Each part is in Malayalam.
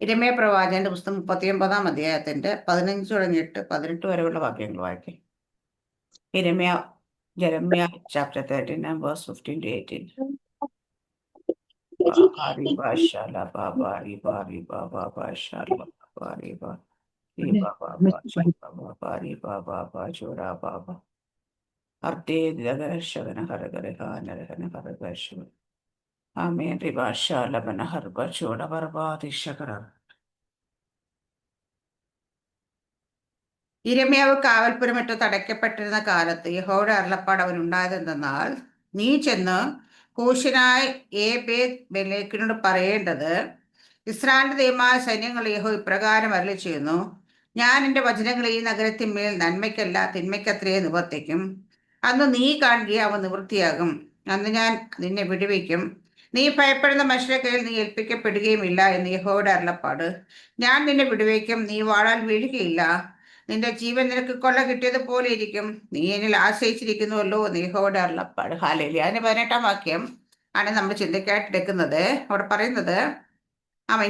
ഇരമ്യാ പ്രവാചകന്റെ പുസ്തകം 39 അധ്യായത്തിന്റെ 15 തുടങ്ങിയിട്ട് 18 വരെയുള്ള വാക്യങ്ങൾ വായിക്കും. ഇരമ്യ Jeremiah chapter 39 verse 15 to 18. Riba shala baba riba riba baba shala baba riba riba baba shala baba riba baba jora baba arte dagara shagana haragare hanaragana haragashu amen riba shala bana harba jora barba dishakara. ഇരമ്യാവ് കാവൽപ്പുരമിട്ട് തടയ്ക്കപ്പെട്ടിരുന്ന കാലത്ത് യഹോവയുടെ അരുളപ്പാട് അവനുണ്ടായതെന്തെന്നാൽ, നീ ചെന്ന് കൂശനായ ഏബേദ് ബെലേക്കിനോട് പറയേണ്ടത്, ഇസ്രായേലിന്റെ ദൈവമായ സൈന്യങ്ങൾ യഹോവ ഇപ്രകാരം അരുളി ചെയ്യുന്നു, ഞാൻ എൻ്റെ വചനങ്ങളെ ഈ നഗരത്തിന്മേൽ നന്മയ്ക്കല്ല തിന്മയ്ക്കത്രേ നിവർത്തിക്കും. അന്ന് നീ കാണുകയും അവ നിവൃത്തിയാകും. അന്ന് ഞാൻ നിന്നെ വിടുവിക്കും. നീ ഭയപ്പെടുന്ന മനുഷ്യരുടെ കയ്യിൽ നീ ഏൽപ്പിക്കപ്പെടുകയുമില്ല എന്ന് യഹോവയുടെ അരുളപ്പാട്. ഞാൻ നിന്നെ വിടുവിക്കും. നീ വാളാൽ വീഴുകയില്ല. നിന്റെ ജീവൻ നിനക്ക് കൊള്ള കിട്ടിയതുപോലെ ഇരിക്കും. നീ എന്നിൽ ആശ്രയിച്ചിരിക്കുന്നുവല്ലോ എന്ന് യഹോവയുടെ അരുളപ്പാട്. ഹല്ലേലൂയ. അതിന് 18 വാക്യം ആണ് നമ്മൾ ചിന്തയ്ക്കായിട്ട് എടുക്കുന്നത്. അവിടെ പറയുന്നത്,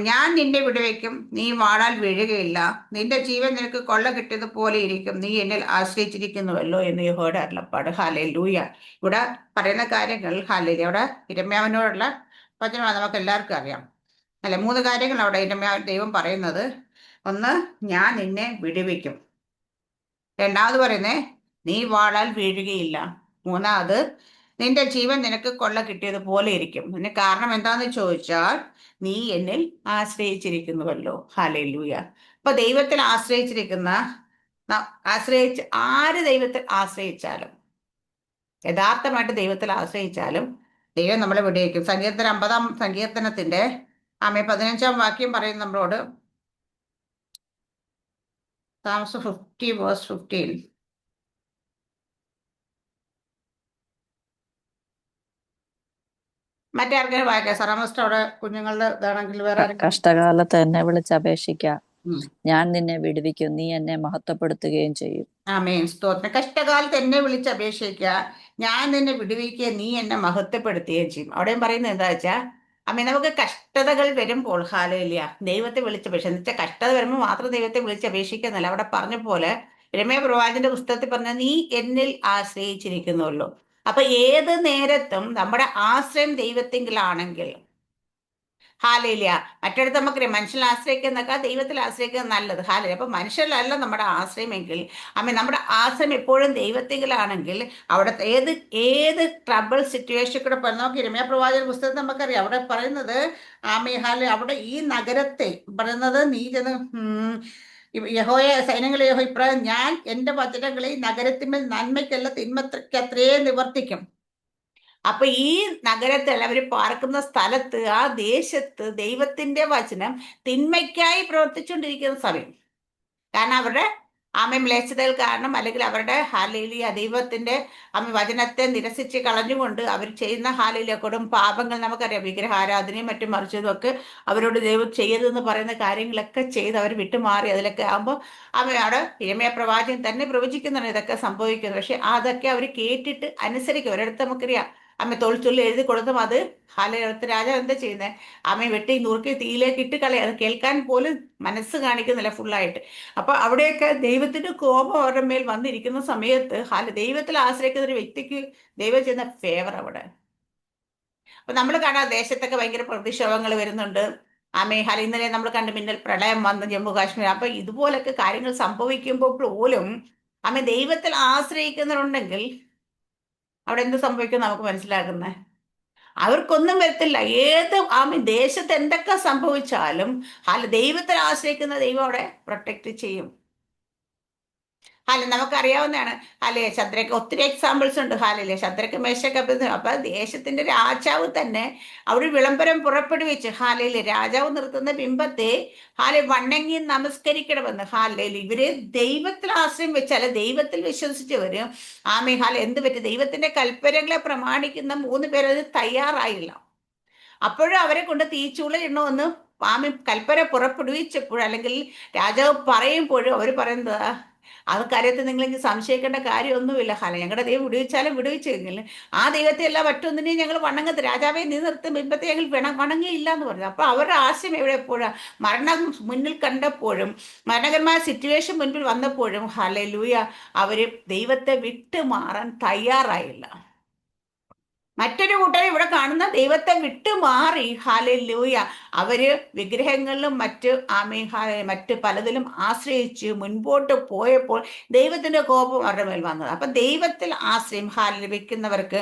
ഞാൻ നിന്നെ വിടുവയ്ക്കും. നീ വാളാൽ വീഴുകയില്ല. നിന്റെ ജീവൻ നിനക്ക് കൊള്ള കിട്ടിയതുപോലെ ഇരിക്കും. നീ എന്നിൽ ആശ്രയിച്ചിരിക്കുന്നുവല്ലോ എന്ന് യഹോവയുടെ അരുളപ്പാട്. ഹല്ലേലൂയ. ഇവിടെ പറയുന്ന കാര്യങ്ങൾ ഹല്ലേലൂയ. അവിടെ ഇരമ്യാവിനോടുള്ള വചനമാണ്, നമുക്ക് എല്ലാവർക്കും അറിയാം അല്ലെ. 3 കാര്യങ്ങൾ അവിടെ ദൈവം പറയുന്നത്. ഒന്ന്, ഞാൻ നിന്നെ വിടുവിക്കും. രണ്ടാമത് പറയുന്നേ, നീ വാളാൽ വീഴുകയില്ല. മൂന്നാമത്, നിന്റെ ജീവൻ നിനക്ക് കൊള്ള കിട്ടിയതുപോലെ ഇരിക്കും. ഇതിന് കാരണം എന്താന്ന് ചോദിച്ചാൽ, നീ എന്നിൽ ആശ്രയിച്ചിരിക്കുന്നുവല്ലോ. ഹല്ലേലൂയ. അപ്പൊ ദൈവത്തിൽ ആശ്രയിച്ചിരിക്കുന്ന ആര് ദൈവത്തിൽ ആശ്രയിച്ചാലും, യഥാർത്ഥമായിട്ട് ദൈവത്തിൽ ആശ്രയിച്ചാലും ദൈവം നമ്മളെ വിടുവിക്കും. സങ്കീർത്തനം 50 സങ്കീർത്തനത്തിന്റെ 15 വാക്യം പറയും നമ്മളോട്. Psalms 50 verse 15. മറ്റാർക്കും വായിക്കാം. സറാമസ്റ്റർ അവിടെ കുഞ്ഞുങ്ങളുടെ ഇതാണെങ്കിൽ വേറെ കഷ്ടകാലത്ത് എന്നെ വിളിച്ചപേക്ഷിക്കാം, ഞാൻ നിന്നെ വിടുവിക്കും, നീ എന്നെ മഹത്വപ്പെടുത്തുകയും ചെയ്യും. ആമേൻ, സ്തോത്രം. കഷ്ടകാലത്ത് എന്നെ വിളിച്ചപേക്ഷിക്കുക, ഞാൻ നിന്നെ വിടുവിക്കുക, നീ എന്നെ മഹത്വപ്പെടുത്തുകയും ചെയ്യും. അവിടെയും പറയുന്നത് എന്താ വെച്ചാൽ, നമുക്ക് കഷ്ടതകൾ വരുമ്പോൾ ഹല്ലേലൂയ ദൈവത്തെ വിളിച്ചപേക്ഷിക്കുക. എന്ന് വെച്ചാൽ കഷ്ടത വരുമ്പോൾ മാത്രം ദൈവത്തെ വിളിച്ചപേക്ഷിക്കുന്നല്ല. അവിടെ പറഞ്ഞ പോലെ ഇരമ്യാ പ്രവാചകന്റെ പുസ്തകത്തിൽ പറഞ്ഞ, നീ എന്നിൽ ആശ്രയിച്ചിരിക്കുന്നുവല്ലോ. അപ്പൊ ഏത് നേരത്തും നമ്മുടെ ആശ്രയം ദൈവത്തെങ്കിലാണെങ്കിൽ ഹല്ലേലൂയ. മറ്റിടത്ത് നമുക്കറിയാം മനുഷ്യനെ ആശ്രയിക്കുന്നൊക്കെ ദൈവത്തിൽ ആശ്രയിക്കുന്നത് നല്ലത്. ഹല്ലേലൂയ. അപ്പൊ മനുഷ്യരിലല്ല നമ്മുടെ ആശ്രയമെങ്കിൽ നമ്മുടെ ആശ്രയം എപ്പോഴും ദൈവത്തെങ്കിലാണെങ്കിൽ അവിടെ ഏത് ഏത് ട്രബിൾ സിറ്റുവേഷൻ കൂടെ നോക്കി ഇരമ്യാ പ്രവാചക പുസ്തകത്തിൽ നമുക്കറിയാം. അവിടെ പറയുന്നത് ഹാല് അവിടെ ഈ നഗരത്തെ പറയുന്നത്, നീ ചെന്ന് യഹോവ സൈന്യങ്ങളെ യഹോവ ഇപ്രകാരം, ഞാൻ എൻ്റെ വചനങ്ങളെ ഈ നഗരത്തിന്മേൽ നന്മയ്ക്കല്ല തിന്മയ്ക്ക് അത്രേ നിവർത്തിക്കും. അപ്പൊ ഈ നഗരത്തിൽ അവർ പാർക്കുന്ന സ്ഥലത്ത്, ആ ദേശത്ത് ദൈവത്തിന്റെ വചനം തിന്മയ്ക്കായി പ്രവർത്തിച്ചുകൊണ്ടിരിക്കുന്ന സമയം. കാരണം അവരുടെ മ്ലേച്ഛതകൾ കാരണം, അല്ലെങ്കിൽ അവരുടെ ഹല്ലേലൂയ ദൈവത്തിന്റെ വചനത്തെ നിരസിച്ച് കളഞ്ഞുകൊണ്ട് അവർ ചെയ്യുന്ന ഹല്ലേലൂയ കൊടും പാപങ്ങൾ നമുക്കറിയാം. വിഗ്രഹാരാധനയും മറ്റും മറിച്ചതും ഒക്കെ അവരോട് ദൈവം ചെയ്യരുതെന്ന് പറയുന്ന കാര്യങ്ങളൊക്കെ ചെയ്ത് അവർ വിട്ടുമാറി. അതിലൊക്കെ ആകുമ്പോൾ അവിടെ ഇരമ്യാ പ്രവാചകൻ തന്നെ പ്രവചിക്കുന്നുണ്ട് ഇതൊക്കെ സംഭവിക്കുന്നത്. പക്ഷെ അതൊക്കെ അവർ കേട്ടിട്ട് അനുസരിക്കും. ഒരിടത്ത് നമുക്കറിയാം തൊളിച്ചൊല്ലി എഴുതി കൊടുത്തും അത് ഹല്ലേലൂയ രാജാവ് എന്താ ചെയ്യുന്നത്, വെട്ടി നുറുക്കി തീയിലേക്ക് ഇട്ട് കളയാ. അത് കേൾക്കാൻ പോലും മനസ്സ് കാണിക്കുന്നില്ല ഫുള്ളായിട്ട്. അപ്പൊ അവിടെയൊക്കെ ദൈവത്തിന്റെ കോപം അവരുടെ മേൽ വന്നിരിക്കുന്ന സമയത്ത് ദൈവത്തിൽ ആശ്രയിക്കുന്ന ഒരു വ്യക്തിക്ക് ദൈവം ചെയ്യുന്ന ഫേവർ അവിടെ. അപ്പൊ നമ്മൾ കാണാം ദേശത്തൊക്കെ ഭയങ്കര പ്രതിഷേധങ്ങൾ വരുന്നുണ്ട്. ഇന്നലെ നമ്മൾ കണ്ട് മിന്നൽ പ്രളയം വന്ന് ജമ്മു കാശ്മീർ. അപ്പൊ ഇതുപോലൊക്കെ കാര്യങ്ങൾ സംഭവിക്കുമ്പോൾ പോലും ദൈവത്തിൽ ആശ്രയിക്കുന്നുണ്ടെങ്കിൽ അവിടെ എന്ത് സംഭവിക്കും നമുക്ക് മനസ്സിലാക്കുന്നത്. അവർക്കൊന്നും വരത്തില്ല. ഏത് ദേശത്ത് എന്തൊക്കെ സംഭവിച്ചാലും ദൈവത്തിൽ ആശ്രയിക്കുന്ന ദൈവം അവിടെ പ്രൊട്ടക്ട് ചെയ്യും. നമുക്കറിയാവുന്നതാണ് ശദ്രക്ക് ഒത്തിരി എക്സാമ്പിൾസ് ഉണ്ട്. ശദ്രക്ക് മേശക്ക് അപ്പൊ ദേശത്തിന്റെ രാജാവ് തന്നെ അവിടെ വിളംബരം പുറപ്പെടുവിച്ച് രാജാവ് നിർത്തുന്ന ബിംബത്തെ വണങ്ങി നമസ്കരിക്കണമെന്ന്. ഇവര് ദൈവത്തിൽ ആശ്രയം വെച്ചാൽ ദൈവത്തിൽ വിശ്വസിച്ചവര് എന്ത് പറ്റി, ദൈവത്തിന്റെ കൽപ്പനകളെ പ്രമാണിക്കുന്ന 3 പേര് അത് തയ്യാറായില്ല. അപ്പോഴും അവരെ കൊണ്ട് തീച്ചൂളയിടണമെന്ന് കൽപ്പന പുറപ്പെടുവിച്ചപ്പോഴും അല്ലെങ്കിൽ രാജാവ് പറയുമ്പോഴും അവർ പറയുന്നത്, അത് കാര്യത്തിൽ നിങ്ങൾക്ക് സംശയിക്കേണ്ട കാര്യമൊന്നുമില്ല. ഞങ്ങളുടെ ദൈവം വിടുവിച്ചാലും വിടുവിച്ചെങ്കിൽ ആ ദൈവത്തെ അല്ല മറ്റൊന്നിനെയും ഞങ്ങൾ വണങ്ങത്ത്. രാജാവെ നീ നിർത്തും ബിംബത്തെ ഞങ്ങൾ വണങ്ങിയില്ല എന്ന് പറഞ്ഞു. അപ്പൊ അവരുടെ ആശയം എവിടെ എപ്പോഴാ? മരണം മുന്നിൽ കണ്ടപ്പോഴും മരണകരമായ സിറ്റുവേഷൻ മുൻപിൽ വന്നപ്പോഴും ഹല്ലേലൂയ അവര് ദൈവത്തെ വിട്ടു മാറാൻ തയ്യാറായില്ല. മറ്റൊരു കൂട്ടരെ ഇവിടെ കാണുന്ന ദൈവത്തെ വിട്ടു മാറി ഹല്ലേലൂയ അവര് വിഗ്രഹങ്ങളിലും മറ്റ് പലതിലും ആശ്രയിച്ച് മുൻപോട്ട് പോയപ്പോൾ ദൈവത്തിന്റെ കോപം അവരുടെ മേൽ വന്നത്. അപ്പൊ ദൈവത്തിൽ ആശ്രയം വെക്കുന്നവർക്ക്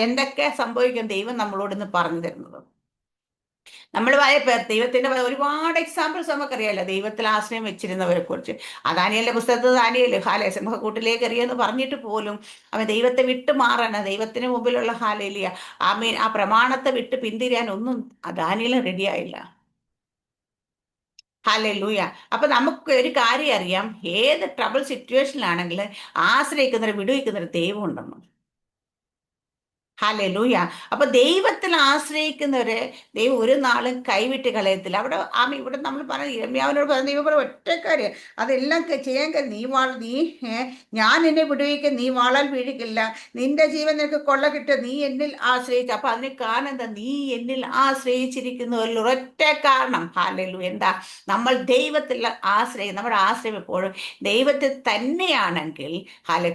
എന്തൊക്കെ സംഭവിക്കും ദൈവം നമ്മളോട് ഇന്ന് പറഞ്ഞു തരുന്നത്. നമ്മൾ ദൈവത്തിന്റെ ഒരുപാട് എക്സാമ്പിൾസ് നമുക്കറിയാലോ ദൈവത്തിൽ ആശ്രയം വെച്ചിരുന്നവരെ കുറിച്ച്. ദാനിയേലിന്റെ പുസ്തകത്തിൽ ദാനിയേൽ സിംഹക്കൂട്ടിലേക്ക് എറിയെന്ന് പറഞ്ഞിട്ട് പോലും അവൻ ദൈവത്തെ വിട്ട് മാറാണ്. ദൈവത്തിന് മുമ്പിലുള്ള ആ പ്രമാണത്തെ വിട്ട് പിന്തിരിയാൻ ഒന്നും ദാനിയേൽ റെഡിയായില്ല. ഹല്ലേലൂയ. അപ്പൊ നമുക്ക് ഒരു കാര്യം അറിയാം, ഏത് ട്രബിൾ സിറ്റുവേഷനിലാണെങ്കിൽ ആശ്രയിക്കുന്നവരെ വിടുവിക്കുന്നൊരു ദൈവം ഉണ്ടെന്ന്. ഹല്ലേലൂയ. അപ്പൊ ദൈവത്തിൽ ആശ്രയിക്കുന്നവരെ ദൈവം ഒരു നാളും കൈവിട്ട് കളയത്തില്ല. അവിടെ ഇവിടെ നമ്മൾ പറഞ്ഞ യിരെമ്യാവിനോട് പറഞ്ഞ ദൈവം പറയും ഒറ്റക്കാര് അതെല്ലാം ചെയ്യാൻ ഞാൻ നിന്നെ വിടുവിക്കും, നീ വാളാൽ വീഴിക്കില്ല, നിന്റെ ജീവൻ നിനക്ക് കൊള്ള കിട്ടും, നീ എന്നിൽ ആശ്രയിച്ചു. അപ്പൊ അതിന് കാരണം എന്താ? നീ എന്നിൽ ആശ്രയിച്ചിരിക്കുന്നു ഒരൊറ്റ കാരണം. ഹല്ലേലൂയ. എന്താ? നമ്മൾ ദൈവത്തിൽ നമ്മുടെ ആശ്രയം എപ്പോഴും ദൈവത്തിൽ തന്നെയാണെങ്കിൽ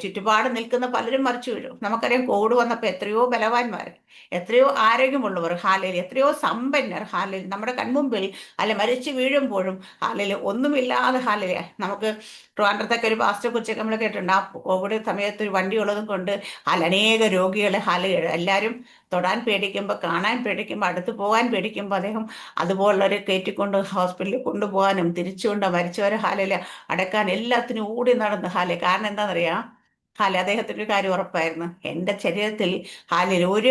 ചുറ്റുപാട് നിൽക്കുന്ന പലരും മറിച്ചു വീഴും. നമുക്കറിയാം കോവിഡ് വന്നപ്പോൾ എത്രയോ ബലവാന്മാർ, എത്രയോ ആരോഗ്യമുള്ളവർ എത്രയോ സമ്പന്നർ നമ്മുടെ കൺമുമ്പിൽ മരിച്ചു വീഴുമ്പോഴും ഒന്നുമില്ലാതെ നമുക്ക് ട്രിവാൻഡ്രത്തൊക്കെ ഒരു പാസ്റ്ററെ കുറിച്ചൊക്കെ നമ്മൾ കേട്ടിട്ടുണ്ട്. ആ കോവിഡ് സമയത്ത് ഒരു വണ്ടി ഉള്ളതും കൊണ്ട് അനേക രോഗികളെ എല്ലാവരും തൊടാൻ പേടിക്കുമ്പോൾ, കാണാൻ പേടിക്കുമ്പോൾ, അടുത്ത് പോകാൻ പേടിക്കുമ്പോൾ അദ്ദേഹം അതുപോലുള്ളവരെ കയറ്റിക്കൊണ്ട് ഹോസ്പിറ്റലിൽ കൊണ്ടുപോകാനും തിരിച്ചുകൊണ്ട് മരിച്ചവരെ അടക്കാൻ എല്ലാത്തിനും ഓടി നടന്ന് കാരണം എന്താണെന്നറിയാം? അദ്ദേഹത്തിന് ഒരു കാര്യം ഉറപ്പായിരുന്നു, എൻ്റെ ശരീരത്തിൽ ഒരു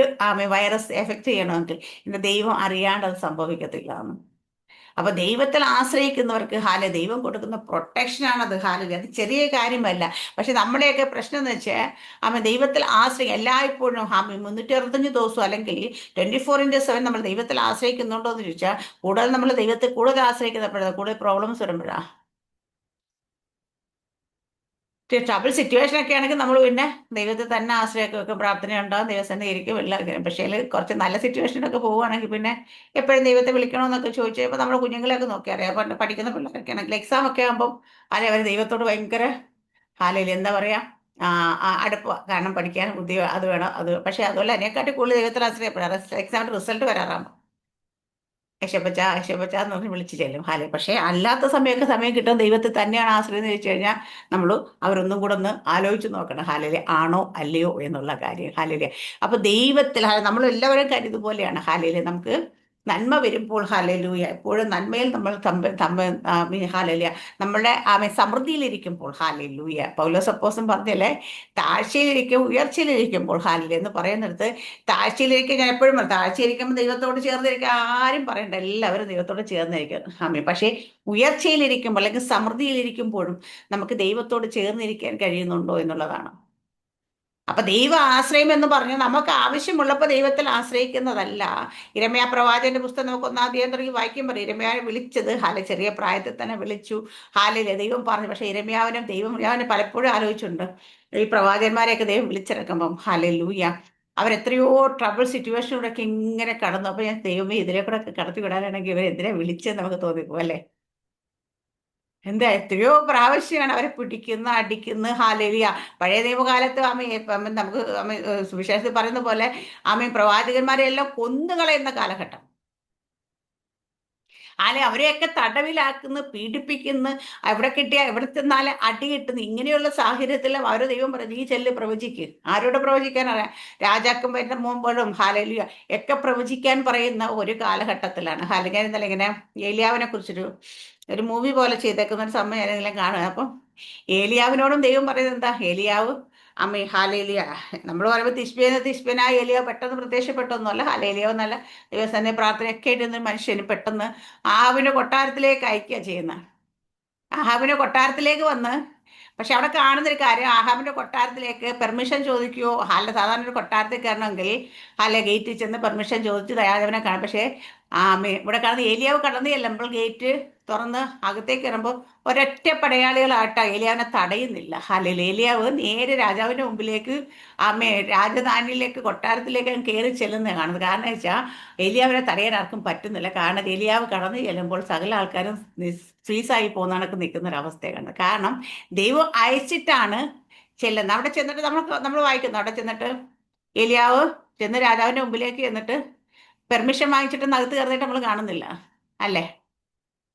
വൈറസ് എഫക്റ്റ് ചെയ്യണമെങ്കിൽ എൻ്റെ ദൈവം അറിയാണ്ട് അത് സംഭവിക്കത്തില്ല എന്ന്. അപ്പൊ ദൈവത്തിൽ ആശ്രയിക്കുന്നവർക്ക് ദൈവം കൊടുക്കുന്ന പ്രൊട്ടക്ഷനാണത്. അത് ചെറിയ കാര്യമല്ല. പക്ഷെ നമ്മുടെയൊക്കെ പ്രശ്നം എന്ന് വെച്ചാൽ ദൈവത്തിൽ ആശ്രയിക്കും എല്ലായ്പ്പോഴും 365 ദിവസവും അല്ലെങ്കിൽ 24/7 നമ്മൾ ദൈവത്തിൽ ആശ്രയിക്കുന്നുണ്ടോ എന്ന് ചോദിച്ചാൽ കൂടുതൽ നമ്മൾ ദൈവത്തെ കൂടുതൽ ആശ്രയിക്കുന്നപ്പോഴാണ് കൂടുതൽ പ്രോബ്ലംസ് വരുമ്പോഴാണ്. ട്രബിൾ സിറ്റുവേഷൻ ഒക്കെ ആണെങ്കിൽ നമ്മൾ പിന്നെ ദൈവത്തെ തന്നെ ആശ്രയമൊക്കെ വെക്കും, പ്രാർത്ഥന ഉണ്ടാകും, ദൈവസന്നെ ഇരിക്കും എല്ലാവരും. പക്ഷേ കുറച്ച് നല്ല സിറ്റുവേഷനൊക്കെ പോവുകയാണെങ്കിൽ പിന്നെ എപ്പോഴും ദൈവത്തെ വിളിക്കണമെന്നൊക്കെ ചോദിച്ചു കഴിയുമ്പോൾ നമ്മുടെ കുഞ്ഞുങ്ങളെയൊക്കെ നോക്കി അറിയാം. പഠിക്കുന്ന പിള്ളേരൊക്കെ ആണെങ്കിൽ എക്സാം ഒക്കെ ആകുമ്പോൾ അവർ ദൈവത്തോട് ഭയങ്കര എന്താ പറയുക അടുപ്പ്. കാരണം പഠിക്കാൻ ബുദ്ധി അത് വേണം പക്ഷേ അതുപോലെ അതിനെക്കാട്ടി കൂടുതൽ ദൈവത്തിൽ ആശ്രയപ്പെടാം. എക്സാമിൻ്റെ റിസൾട്ട് വരാറാകുമ്പോൾ യശപ്പച്ച പറഞ്ഞ് വിളിച്ചു ചെല്ലും പക്ഷേ അല്ലാത്ത സമയം കിട്ടും ദൈവത്തിൽ തന്നെയാണ് ആശ്രയം എന്ന് ചോദിച്ചു കഴിഞ്ഞാൽ നമ്മൾ അവരൊന്നും കൂടെ ഒന്ന് ആലോചിച്ച് നോക്കണം ആണോ അല്ലയോ എന്നുള്ള കാര്യം. അപ്പൊ ദൈവത്തിൽ നമ്മൾ എല്ലാവരും കാര്യം ഇതുപോലെയാണ്. നമുക്ക് നന്മ വരുമ്പോൾ എപ്പോഴും നന്മയിൽ നമ്മൾ നമ്മളുടെ സമൃദ്ധിയിലിരിക്കുമ്പോൾ പൗലോസ് അപ്പോസ്തലൻ പറഞ്ഞല്ലേ, താഴ്ചയിലിരിക്കും ഉയർച്ചയിലിരിക്കുമ്പോൾ എന്ന് പറയുന്നിടത്ത് താഴ്ചയിലിരിക്കും. ഞാൻ എപ്പോഴും താഴ്ചയിരിക്കുമ്പോൾ ദൈവത്തോട് ചേർന്നിരിക്കാൻ ആരും പറയണ്ട, എല്ലാവരും ദൈവത്തോട് ചേർന്നിരിക്കും. പക്ഷേ ഉയർച്ചയിലിരിക്കുമ്പോൾ അല്ലെങ്കിൽ സമൃദ്ധിയിലിരിക്കുമ്പോഴും നമുക്ക് ദൈവത്തോട് ചേർന്നിരിക്കാൻ കഴിയുന്നുണ്ടോ എന്നുള്ളതാണ്. അപ്പൊ ദൈവ ആശ്രയം എന്ന് പറഞ്ഞാൽ നമുക്ക് ആവശ്യമുള്ളപ്പോൾ ദൈവത്തിൽ ആശ്രയിക്കുന്നതല്ല. യിരെമ്യാ പ്രവാചകന്റെ പുസ്തകം നമുക്ക് 1-ാം അധ്യായം തുടങ്ങി വായിക്കുമ്പോൾ യിരെമ്യാവിനെ വിളിച്ചത് ചെറിയ പ്രായത്തിൽ തന്നെ വിളിച്ചു ദൈവം പറഞ്ഞു. പക്ഷെ യിരെമ്യാവിനെ പലപ്പോഴും ആലോചിച്ചിട്ടുണ്ട്, ഈ പ്രവാചകന്മാരെയൊക്കെ ദൈവം വിളിച്ചിറക്കുമ്പം ഹല്ലേലൂയ അവരെത്രയോ ട്രബിൾ സിറ്റുവേഷനിലൂടെയൊക്കെ ഇങ്ങനെ കടന്നു. അപ്പൊ ഞാൻ ദൈവമേ ഇതിലെ കൂടെ ഒക്കെ കടത്തി വിടാനാണെങ്കിൽ ഇവരെന്തിനാ വിളിച്ചെന്ന് നമുക്ക് തോന്നിപ്പോ അല്ലേ? എത്രയോ പ്രാവശ്യമാണ് അവരെ പിടിക്കുന്ന അടിക്കുന്ന പഴയ നിയമകാലത്ത് നമുക്ക് സുവിശേഷത്തിൽ പറയുന്ന പോലെ പ്രവാചകന്മാരെ എല്ലാം കൊന്നുകളയുന്ന കാലഘട്ടം. അവരെയൊക്കെ തടവിലാക്കുന്നു, പീഡിപ്പിക്കുന്നു, എവിടെ ചെന്നാലും അടി കിട്ടുന്നു. ഇങ്ങനെയുള്ള സാഹചര്യത്തിൽ അവരെ ദൈവം പറഞ്ഞു നീ ചെല്ല് പ്രവചിക്ക്. ആരോട് പ്രവചിക്കാനറിയാം? രാജാക്കന്മാരുടെ മുമ്പോഴും ഒക്കെ പ്രവചിക്കാൻ പറയുന്ന ഒരു കാലഘട്ടത്തിലാണ്. ഞാൻ ഇന്നലെ ഇങ്ങനെ ഏലിയാവിനെ കുറിച്ചൊരു മൂവി പോലെ ചെയ്തേക്കുന്ന ഒരു സമയം ഞാനെല്ലാം കാണുക. അപ്പം ഏലിയാവിനോടും ദൈവം പറയുന്നത് എന്താ? ഏലിയാവ് നമ്മൾ പറയുമ്പോൾ തിഷ്ബേനായ ഏലിയാവ് പെട്ടെന്ന് പ്രത്യക്ഷപ്പെട്ടൊന്നുമല്ല. ഏലിയാവ് നല്ല ദിവസം പ്രാർത്ഥനയൊക്കെ ആയിട്ട് മനുഷ്യന് പെട്ടെന്ന് ആഹാബിന്റെ കൊട്ടാരത്തിലേക്ക് അയക്കുക ചെയ്യുന്നത്. ആഹാബിന്റെ കൊട്ടാരത്തിലേക്ക് വന്ന് പക്ഷെ അവിടെ കാണുന്നൊരു കാര്യം, ആഹാബിന്റെ കൊട്ടാരത്തിലേക്ക് പെർമിഷൻ ചോദിക്കുകയോ സാധാരണ ഒരു കൊട്ടാരത്തിൽ കയറണമെങ്കിൽ ഗേറ്റിൽ ചെന്ന് പെർമിഷൻ ചോദിച്ച് ദയാദേവനെ കാണും. പക്ഷേ ഇവിടെ കടന്ന് ഏലിയാവ് കടന്ന് ചെല്ലുമ്പോൾ ഗേറ്റ് തുറന്ന് അകത്തേക്ക് കയറുമ്പോൾ ഒരൊറ്റ പടയാളികളായിട്ടാ ഏലിയാവിനെ തടയുന്നില്ല. അല്ലെങ്കിൽ ഏലിയാവ് നേരെ രാജാവിന്റെ മുമ്പിലേക്ക് രാജധാനിയിലേക്ക് കൊട്ടാരത്തിലേക്ക് കയറി ചെല്ലുന്നതാണ് കാണുന്നത്. കാരണം വെച്ചാൽ ഏലിയാവിനെ തടയാൻ ആർക്കും പറ്റുന്നില്ല. കാരണം ഏലിയാവ് കടന്നു ചെല്ലുമ്പോൾ സകല ആൾക്കാരും ഫ്രീസായി പോകുന്ന കണക്ക് നിൽക്കുന്ന ഒരു അവസ്ഥയാണ് കാണുന്നത്. കാരണം ദൈവം അയച്ചിട്ടാണ് ചെല്ലുന്നത്. അവിടെ ചെന്നിട്ട് നമ്മൾ വായിക്കുന്നു, അവിടെ ചെന്നിട്ട് ഏലിയാവ് ചെന്ന് രാജാവിന്റെ മുമ്പിലേക്ക് ചെന്നിട്ട് പെർമിഷൻ വാങ്ങിച്ചിട്ട് അകത്ത് കയറിയിട്ട് നമ്മൾ കാണുന്നില്ല, അല്ലേ?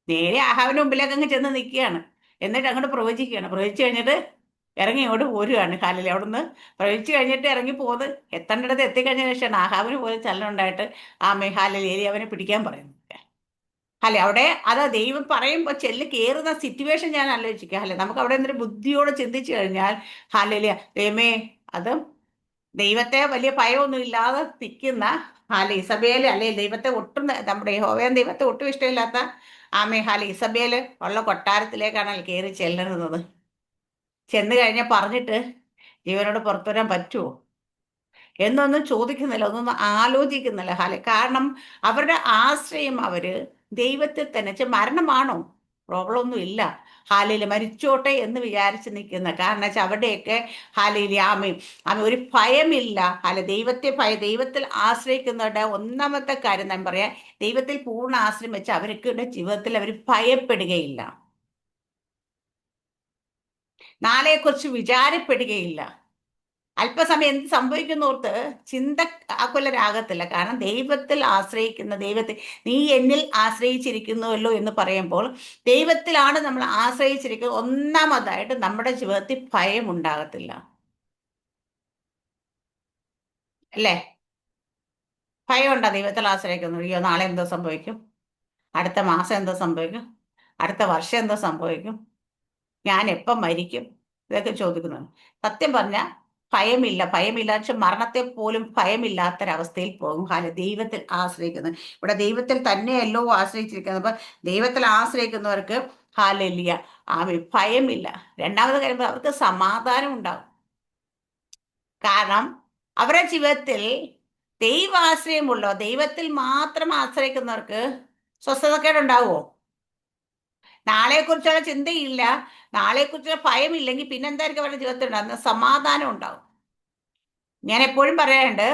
നേരെ ആഹാവിന്റെ മുമ്പിലേക്ക് അങ്ങ് ചെന്ന് നിൽക്കുകയാണ്. എന്നിട്ട് അങ്ങോട്ട് പ്രവചിക്കുകയാണ്. പ്രവചിച്ചു കഴിഞ്ഞിട്ട് ഇറങ്ങി ഇങ്ങോട്ട് പോരുകയാണ്. കാലിൽ അവിടുന്ന് പ്രവചിച്ചു കഴിഞ്ഞിട്ട് ഇറങ്ങി പോകുന്നത് എത്തേണ്ടിടത്ത് എത്തിക്കഴിഞ്ഞ ശേഷമാണ് ആഹാവിന് പോലും ചലനം ഉണ്ടായിട്ട് ആ മേഘാലിൽ ഏലി അവനെ പിടിക്കാൻ പറയുന്നത്. അല്ലെ, അവിടെ അത് ദൈവം പറയുമ്പോൾ ചെല്ല് കയറുന്ന സിറ്റുവേഷൻ ഞാൻ ആലോചിക്കുക. അല്ലെ, നമുക്ക് അവിടെ എന്തൊരു ബുദ്ധിയോടെ ചിന്തിച്ചു കഴിഞ്ഞാൽ ഹാലലിയ ദൈവമേ, അത് ദൈവത്തെ വലിയ ഭയമൊന്നും ഇല്ലാതെ നിൽക്കുന്ന ഇസബേല്, അല്ലെ ദൈവത്തെ ഒട്ടും, നമ്മുടെ യഹോവയെ ദൈവത്തെ ഒട്ടും ഇഷ്ടമില്ലാത്ത ഇസബേല് ഉള്ള കൊട്ടാരത്തിലേക്കാണ് കയറി ചെല്ലുന്നത്. ചെന്ന് കഴിഞ്ഞാൽ പറഞ്ഞിട്ട് ജീവനോട് പുറത്തു വരാൻ പറ്റുമോ എന്നൊന്നും ചോദിക്കുന്നില്ല, ഒന്നൊന്നും ആലോചിക്കുന്നില്ല. കാരണം അവരുടെ ആശ്രയം അവര് ദൈവത്തിൽ തന്നെ. മരണമാണോ? പ്രോബ്ലം ഒന്നും ഇല്ല. മരിച്ചോട്ടെ എന്ന് വിചാരിച്ച് നിൽക്കുന്ന, കാരണം വെച്ചാൽ അവരുടെയൊക്കെ ആമ ഒരു ഭയമില്ല. ദൈവത്തിൽ ആശ്രയിക്കുന്നവരുടെ ഒന്നാമത്തെ കാര്യം ഞാൻ പറയാം, ദൈവത്തിൽ പൂർണ്ണ ആശ്രയം വെച്ച് അവർക്ക് ജീവിതത്തിൽ അവർ ഭയപ്പെടുകയില്ല, നാളെക്കുറിച്ച് വിചാരപ്പെടുകയില്ല. അല്പസമയം എന്ത് സംഭവിക്കുന്നോർത്ത് ചിന്ത ആകുലരാകത്തില്ല. കാരണം ദൈവത്തിൽ ആശ്രയിക്കുന്ന, ദൈവത്തിൽ നീ എന്നിൽ ആശ്രയിച്ചിരിക്കുന്നുവല്ലോ എന്ന് പറയുമ്പോൾ ദൈവത്തിലാണ് നമ്മൾ ആശ്രയിച്ചിരിക്കുന്നത്. ഒന്നാമതായിട്ട് നമ്മുടെ ജീവിതത്തിൽ ഭയം ഉണ്ടാകത്തില്ല, അല്ലേ? ഭയം ഉണ്ടോ ദൈവത്തിൽ ആശ്രയിക്കുന്നു? അയ്യോ, നാളെ എന്തോ സംഭവിക്കും, അടുത്ത മാസം എന്തോ സംഭവിക്കും, അടുത്ത വർഷം എന്തോ സംഭവിക്കും, ഞാൻ എപ്പം മരിക്കും, ഇതൊക്കെ ചോദിക്കുന്നത്. സത്യം പറഞ്ഞാൽ ഭയമില്ല പക്ഷെ മരണത്തെ പോലും ഭയമില്ലാത്തൊരവസ്ഥയിൽ പോകും. ദൈവത്തിൽ ആശ്രയിക്കുന്നത്, ഇവിടെ ദൈവത്തിൽ തന്നെയല്ലോ ആശ്രയിച്ചിരിക്കുന്നത്. അപ്പൊ ദൈവത്തിൽ ആശ്രയിക്കുന്നവർക്ക് ഹാലലിയ ഭയമില്ല. രണ്ടാമത് കാര്യം, അവർക്ക് സമാധാനം ഉണ്ടാകും. കാരണം അവരുടെ ജീവിതത്തിൽ ദൈവാശ്രയമുള്ളോ, ദൈവത്തിൽ മാത്രം ആശ്രയിക്കുന്നവർക്ക് സ്വസ്ഥതക്കേടുണ്ടാവുമോ? നാളെക്കുറിച്ചുള്ള ചിന്തയില്ല, നാളെക്കുറിച്ചുള്ള ഭയമില്ലെങ്കിൽ പിന്നെന്തായിരിക്കും അവരുടെ ജീവിതത്തിൽ ഉണ്ടാകുന്ന? സമാധാനം ഉണ്ടാവും. ഞാൻ എപ്പോഴും പറയാറുണ്ട്,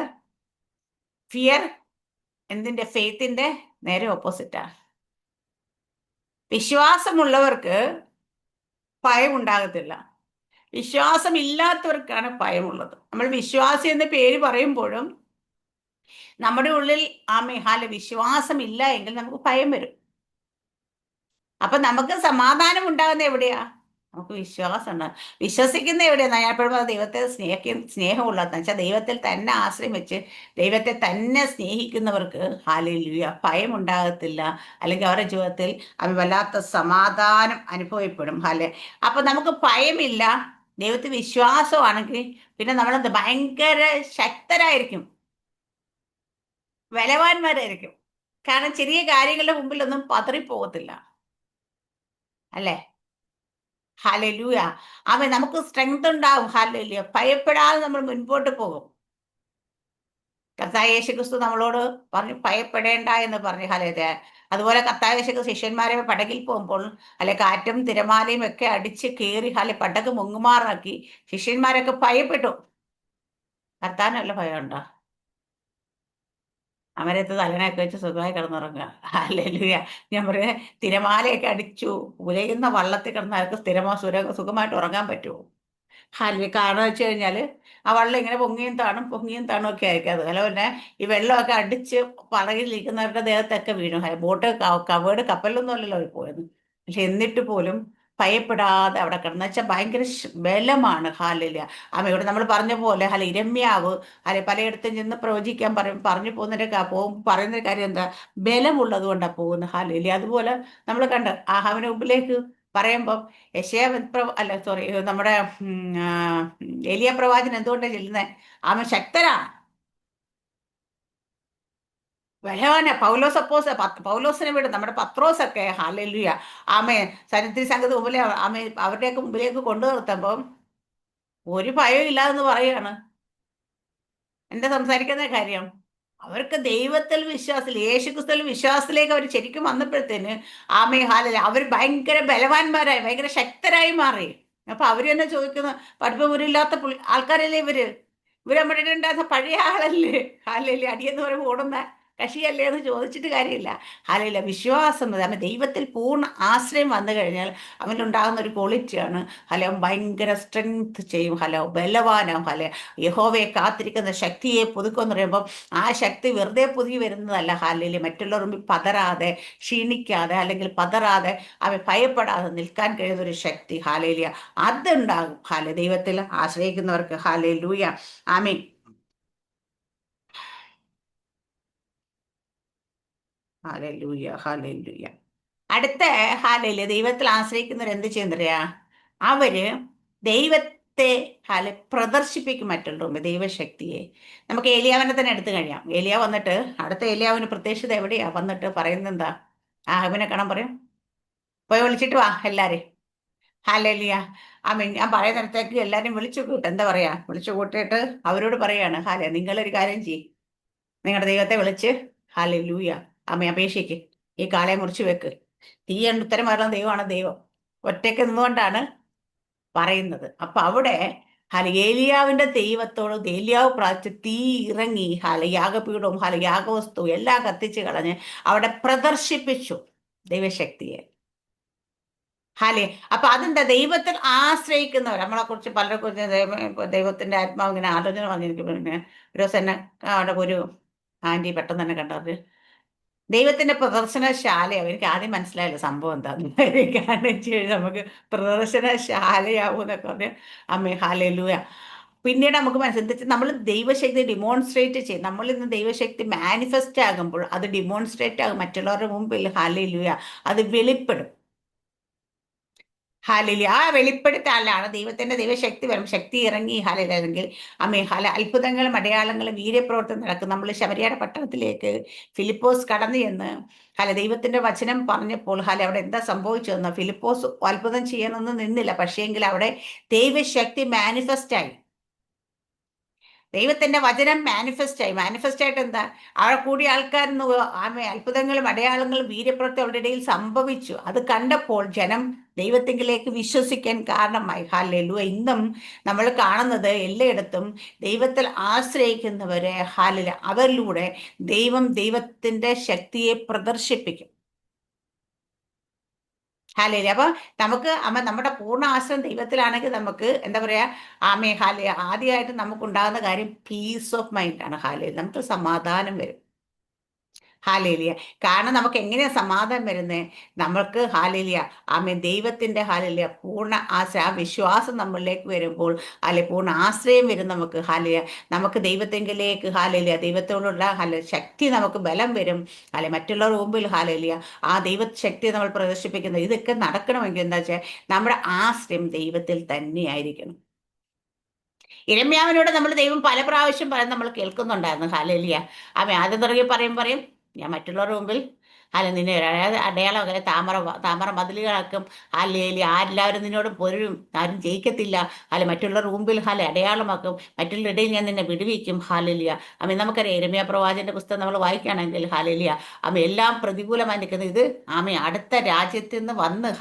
ഫിയർ എന്തിന്റെ? ഫെയ്ത്തിന്റെ നേരെ ഓപ്പോസിറ്റാണ്. വിശ്വാസമുള്ളവർക്ക് ഭയം ഉണ്ടാകത്തില്ല, വിശ്വാസം ഇല്ലാത്തവർക്കാണ് ഭയമുള്ളത്. നമ്മൾ വിശ്വാസി എന്ന പേര് പറയുമ്പോഴും നമ്മുടെ ഉള്ളിൽ വിശ്വാസം ഇല്ല എങ്കിൽ നമുക്ക് ഭയം വരും. അപ്പൊ നമുക്ക് സമാധാനം ഉണ്ടാകുന്ന എവിടെയാ? നമുക്ക് വിശ്വാസം ഉണ്ടാകും. വിശ്വസിക്കുന്ന എവിടെയാ? ഞാൻ എപ്പോഴും ദൈവത്തെ സ്നേഹമുള്ളതെന്ന് വെച്ചാൽ ദൈവത്തിൽ തന്നെ ആശ്രയം വെച്ച് ദൈവത്തെ തന്നെ സ്നേഹിക്കുന്നവർക്ക് ഭയം ഉണ്ടാകത്തില്ല, അല്ലെങ്കിൽ അവരുടെ ജീവിതത്തിൽ അവർ വല്ലാത്ത സമാധാനം അനുഭവപ്പെടും. അപ്പൊ നമുക്ക് ഭയമില്ല, ദൈവത്തിൽ വിശ്വാസമാണെങ്കിൽ പിന്നെ നമ്മളെന്ത് ഭയങ്കര ശക്തരായിരിക്കും, ബലവാന്മാരായിരിക്കും. കാരണം ചെറിയ കാര്യങ്ങളുടെ മുമ്പിലൊന്നും പതറിപ്പോകത്തില്ല, അല്ലേ? ഹല്ലേലൂയ. നമുക്ക് സ്ട്രെങ്ത് ഉണ്ടാവും. ഹല്ലേലൂയ. ഭയപ്പെടാതെ നമ്മൾ മുൻപോട്ട് പോകും. കർത്താവ് യേശുക്രിസ്തു നമ്മളോട് പറഞ്ഞു ഭയപ്പെടേണ്ട എന്ന് പറഞ്ഞു. അതുപോലെ കർത്താവ് യേശുക്രിസ്തു ശിഷ്യന്മാരെ പടകിൽ പോകുമ്പോൾ കാറ്റും തിരമാലയും ഒക്കെ അടിച്ച് കയറി പടക് മുങ്ങുമാറാക്കി. ശിഷ്യന്മാരൊക്കെ ഭയപ്പെട്ടു. കർത്താവിനല്ല ഭയമുണ്ടോ? അമരത്ത് തലനൊക്കെ വെച്ച് സുഖമായി കിടന്നുറങ്ങുക. ഹല്ലേലൂയ. ഞാൻ പറയാ, തിരമാലയൊക്കെ അടിച്ചു ഉലയുന്ന വള്ളത്തിൽ കിടന്നവർക്ക് സുഖമായിട്ട് ഉറങ്ങാൻ പറ്റുമോ? കാരണം വെച്ച് കഴിഞ്ഞാല് ആ വെള്ളം ഇങ്ങനെ പൊങ്ങിയും താണും ഒക്കെ ആയിരിക്കും. അതുപോലെ തന്നെ ഈ വെള്ളമൊക്കെ അടിച്ച് പടകിലിരിക്കുന്നവരുടെ ദേഹത്തൊക്കെ വീണു. ബോട്ട് കവേർഡ് കപ്പലൊന്നും അല്ലല്ലോ അവർ പോയത്. പക്ഷെ എന്നിട്ട് പോലും ഭയപ്പെടാതെ അവിടെ കിടന്നു വെച്ചാൽ ഭയങ്കര ബലമാണ്. ഇവിടെ നമ്മൾ പറഞ്ഞ പോലെ ഇരമ്യാവ് പലയിടത്തും ചെന്ന് പ്രവചിക്കാൻ പറഞ്ഞു പറയുന്ന കാര്യം എന്താ? ബലമുള്ളത് കൊണ്ടാണ് പോകുന്നത്. അതുപോലെ നമ്മൾ കണ്ട് ആഹാവിന് മുമ്പിലേക്ക് പറയുമ്പം നമ്മുടെ ഏലിയ പ്രവാചകൻ എന്തുകൊണ്ടാണ് ചെല്ലുന്നത്? അവൻ ശക്തനാണ്, ബലവാന. പൗലോസിനെ വിടും, നമ്മുടെ പത്രോസൊക്കെ ഹല്ലേലൂയ സന്നിധി സംഘത്തിന് മുമ്പിലെ അവരുടെയൊക്കെ മുമ്പിലേക്ക് കൊണ്ടു നിർത്തുമ്പം ഒരു ഭയവും ഇല്ലാതെന്ന് പറയാണ്. എന്താ സംസാരിക്കുന്ന കാര്യം? അവർക്ക് ദൈവത്തിൽ വിശ്വാസത്തിൽ, യേശുക്രിസ്തുവിൽ വിശ്വാസത്തിലേക്ക് അവർ ശരിക്കും വന്നപ്പോഴത്തേന് ആമേ ഹാലല അവർ ഭയങ്കര ബലവാന്മാരായി, ഭയങ്കര ശക്തരായി മാറി. അപ്പൊ അവര് തന്നെ ചോദിക്കുന്നു, പഠിപ്പുരില്ലാത്ത ആൾക്കാരല്ലേ ഇവര് നമ്മുടെ ഉണ്ടായിരുന്ന പഴയ ആളല്ലേ, ഹാലല്ലേ അടിയെന്ന് പറയുമ്പോൾ ഓടുന്ന കക്ഷിയല്ലേ എന്ന് ചോദിച്ചിട്ട് കാര്യമില്ല. ഹാലല്ല വിശ്വാസം അവൻ ദൈവത്തിൽ പൂർണ്ണ ആശ്രയം വന്നു കഴിഞ്ഞാൽ അവനുണ്ടാകുന്ന ഒരു ക്വാളിറ്റിയാണ് ഹലോ ഭയങ്കര സ്ട്രെങ്ത് ചെയ്യും, ഹലോ ബലവാനാവും, ഹലോ യഹോവയെ കാത്തിരിക്കുന്ന ശക്തിയെ പുതുക്കുമെന്ന് പറയുമ്പോൾ ആ ശക്തി വെറുതെ പുതുകി വരുന്നതല്ല. ഹാലയില് മറ്റുള്ളവർ മുമ്പിൽ പതറാതെ, ക്ഷീണിക്കാതെ, അല്ലെങ്കിൽ പതറാതെ, അവ ഭയപ്പെടാതെ നിൽക്കാൻ കഴിയുന്ന ഒരു ശക്തി ഹാലയിലിയ അതുണ്ടാകും ദൈവത്തിൽ ആശ്രയിക്കുന്നവർക്ക്. ഹാലൂയ, ആമീൻ. ഹാലൂയ, ഹാലൂയ. അടുത്ത ഹാലയില് ദൈവത്തിൽ ആശ്രയിക്കുന്നവർ എന്ത് ചെയ്യുന്നറിയാ? അവര് ദൈവത്തെ പ്രദർശിപ്പിക്കും മറ്റുള്ള മുമ്പ് ദൈവശക്തിയെ. നമുക്ക് ഏലിയാവിനെ തന്നെ എടുത്തു കഴിയാം. ഏലിയ വന്നിട്ട് അടുത്ത ഏലിയാവിന് പ്രത്യക്ഷത എവിടെയാ വന്നിട്ട് പറയുന്നത് എന്താ? അവനെ കാണാൻ പറയും, പോയി വിളിച്ചിട്ട് വാ എല്ലാരെയും. ഹാലലിയ, ഞാൻ പറയുന്ന നേരത്തേക്ക് എല്ലാരും വിളിച്ചു കൂട്ടും. എന്താ പറയാ, വിളിച്ചു കൂട്ടിയിട്ട് അവരോട് പറയാണ്, നിങ്ങളൊരു കാര്യം ചെയ്യും, നിങ്ങളുടെ ദൈവത്തെ വിളിച്ച് ഹാലലൂയ അപേക്ഷിക്ക്, ഈ കാളയെ മുറിച്ചു വെക്ക്. തീ ഉത്തരം പറയുന്ന ദൈവമാണ് ദൈവം. ഒറ്റയ്ക്ക് നിന്നുകൊണ്ടാണ് പറയുന്നത്. അപ്പൊ അവിടെ ഏലിയാവിന്റെ ദൈവത്തോട് ഏലിയാവ് പ്രാർത്ഥിച്ച് തീ ഇറങ്ങി യാഗപീഠവും യാഗവസ്തുവും എല്ലാം കത്തിച്ച് കളഞ്ഞ് അവിടെ പ്രദർശിപ്പിച്ചു ദൈവശക്തിയെ. അപ്പൊ അതെന്താ? ദൈവത്തിൽ ആശ്രയിക്കുന്നവർ. നമ്മളെ കുറിച്ച് പലരെ കുറിച്ച് ദൈവത്തിന്റെ ആത്മാവ് ഇങ്ങനെ ആലോചന വന്നിരിക്കും. പിന്നെ ഒരു ദിവസം എന്നെ അവിടെ ഒരു ആന്റി പെട്ടെന്ന് തന്നെ കണ്ടത് ദൈവത്തിന്റെ പ്രദർശനശാലയാവും. എനിക്ക് ആദ്യം മനസ്സിലായില്ല സംഭവം എന്താന്ന്. കാരണം വെച്ച് കഴിഞ്ഞാൽ നമുക്ക് പ്രദർശനശാലയാവും എന്നൊക്കെ പറഞ്ഞ് ഹാലൂയ. പിന്നീട് നമുക്ക് മനസ്സിലാക്കി നമ്മൾ ദൈവശക്തി ഡെമോൺസ്ട്രേറ്റ് ചെയ്യും. നമ്മൾ ഇന്ന് ദൈവശക്തി മാനിഫെസ്റ്റ് ആകുമ്പോൾ അത് ഡെമോൺസ്ട്രേറ്റ് ആകും മറ്റുള്ളവരുടെ മുമ്പിൽ. ഹാലൂയ, അത് വെളിപ്പെടും. ഹാലലി ആ വെളിപ്പെടുത്താലാണ് ദൈവത്തിന്റെ ദൈവശക്തി വരും. ശക്തി ഇറങ്ങി അല്ലെങ്കിൽ അത്ഭുതങ്ങളും അടയാളങ്ങളും വീര്യപ്രവർത്തനം നടക്കും. നമ്മൾ ശമരിയാടെ പട്ടണത്തിലേക്ക് ഫിലിപ്പോസ് കടന്നു എന്ന് ദൈവത്തിന്റെ വചനം പറഞ്ഞപ്പോൾ അവിടെ എന്താ സംഭവിച്ചതെന്ന്, ഫിലിപ്പോസ് അത്ഭുതം ചെയ്യാനൊന്നും നിന്നില്ല. പക്ഷേങ്കിൽ അവിടെ ദൈവശക്തി മാനിഫെസ്റ്റ് ആയി. ദൈവത്തിന്റെ വചനം മാനിഫെസ്റ്റ് ആയിട്ട് എന്താ, അവിടെ കൂടിയ ആൾക്കാരെന്ന് അത്ഭുതങ്ങളും അടയാളങ്ങളും വീര്യപ്രവൃത്തി അവരുടെ ഇടയിൽ സംഭവിച്ചു. അത് കണ്ടപ്പോൾ ജനം ദൈവത്തിങ്കിലേക്ക് വിശ്വസിക്കാൻ കാരണമായി. ഹല്ലേലൂയ. ഇന്നും നമ്മൾ കാണുന്നത് എല്ലായിടത്തും ദൈവത്തിൽ ആശ്രയിക്കുന്നവരെ അവരിലൂടെ ദൈവത്തിന്റെ ശക്തിയെ പ്രദർശിപ്പിക്കും. അപ്പൊ നമുക്ക് നമ്മുടെ പൂർണ്ണ ആശ്രയം ദൈവത്തിലാണെങ്കിൽ നമുക്ക് എന്താ പറയാ, ആദ്യമായിട്ട് നമുക്ക് ഉണ്ടാകുന്ന കാര്യം പീസ് ഓഫ് മൈൻഡ് ആണ്. നമുക്ക് സമാധാനം വരും. കാരണം നമുക്ക് എങ്ങനെയാ സമാധാനം വരുന്നത്? നമ്മൾക്ക് ദൈവത്തിന്റെ പൂർണ്ണ ആശ്രയം, ആ വിശ്വാസം നമ്മളിലേക്ക് വരുമ്പോൾ പൂർണ്ണ ആശ്രയം വരും നമുക്ക്. നമുക്ക് ദൈവത്തെങ്കിലേക്ക് ദൈവത്തോടുള്ള ശക്തി, നമുക്ക് ബലം വരും. മറ്റുള്ളവർ മുമ്പിൽ ആ ദൈവശക്തി നമ്മൾ പ്രദർശിപ്പിക്കുന്നത്. ഇതൊക്കെ നടക്കണമെങ്കിൽ എന്താ വെച്ചാൽ നമ്മുടെ ആശ്രയം ദൈവത്തിൽ തന്നെയായിരിക്കണം. ഇരമ്യാവിനോട് നമ്മൾ ദൈവം പല പ്രാവശ്യം പറയുന്നത് നമ്മൾ കേൾക്കുന്നുണ്ടായിരുന്നു. ആദ്യം തുടങ്ങി പറയും ഞാൻ മറ്റുള്ളവരുടെ മുമ്പിൽ നിന്നെ അടയാളം താമര മതിലുകളാക്കും. ആരെല്ലാവരും നിന്നോട് പൊരും, ആരും ജയിക്കത്തില്ല. മറ്റുള്ളവരുടെ മുമ്പിൽ അടയാളമാക്കും. മറ്റുള്ള ഇടയിൽ ഞാൻ നിന്നെ വിടുവിക്കും. നമുക്കറിയാം ഇരമ്യാ പ്രവാചകന്റെ പുസ്തകം നമ്മൾ വായിക്കുകയാണെങ്കിൽ എല്ലാം പ്രതികൂലമായി നിൽക്കുന്നത്. ഇത് അടുത്ത രാജ്യത്തിൽ നിന്ന് വന്ന്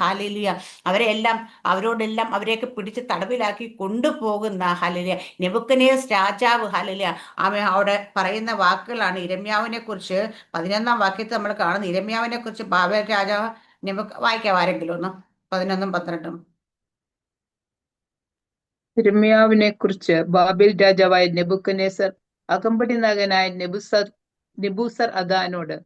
അവരോടെല്ലാം അവരെയൊക്കെ പിടിച്ച് തടവിലാക്കി കൊണ്ടുപോകുന്ന നെബൂഖദ്നേസർ രാജാവ് അവിടെ പറയുന്ന വാക്കുകളാണ്. ഇരമ്യാവിനെ കുറിച്ച് 11-ാം വാക്യത്തിൽ നമ്മൾ കാണുന്ന ഇരമ്യാവിനെ കുറിച്ച് ബാബേൽ രാജാവ് വായിക്കാം ആരെങ്കിലും ഒന്ന്, 11-ഉം 12-ഉം. ഇരമ്യാവിനെ കുറിച്ച് ബാബേൽ രാജാവായ നെബൂഖദ്നേസർ അകമ്പടി നായകനായ നെബൂസർ അദാനോട്,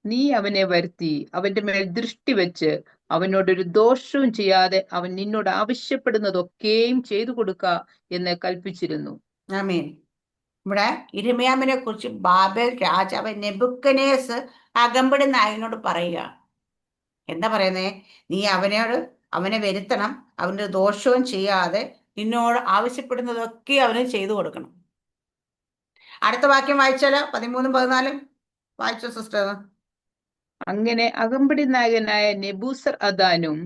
നീ അവനെ വരുത്തി അവന്റെ മേൽ ദൃഷ്ടി വെച്ച് അവനോടൊരു ദോഷവും ചെയ്യാതെ അവൻ നിന്നോട് ആവശ്യപ്പെടുന്നതൊക്കെയും ചെയ്തു കൊടുക്ക എന്ന് കൽപ്പിച്ചിരുന്നു. ആമേൻ. ഇവിടെ ഇരമ്യാവിനെ കുറിച്ച് ബാബേൽ രാജാവ് നെബൂഖദ്നേസർ അകമ്പടി നായകനോട് പറയുക. എന്താ പറയുന്നേ? നീ അവനെ വരുത്തണം, അവന്റെ ദോഷവും ചെയ്യാതെ നിന്നോട് ആവശ്യപ്പെടുന്നതൊക്കെ അവന് ചെയ്തു കൊടുക്കണം. അടുത്ത വാക്യം വായിച്ചാലോ? 13-ഉം 14-ഉം വായിച്ചോ സിസ്റ്റർ. അങ്ങനെ അകമ്പടി നായകനായ നെബൂസർ അദാനും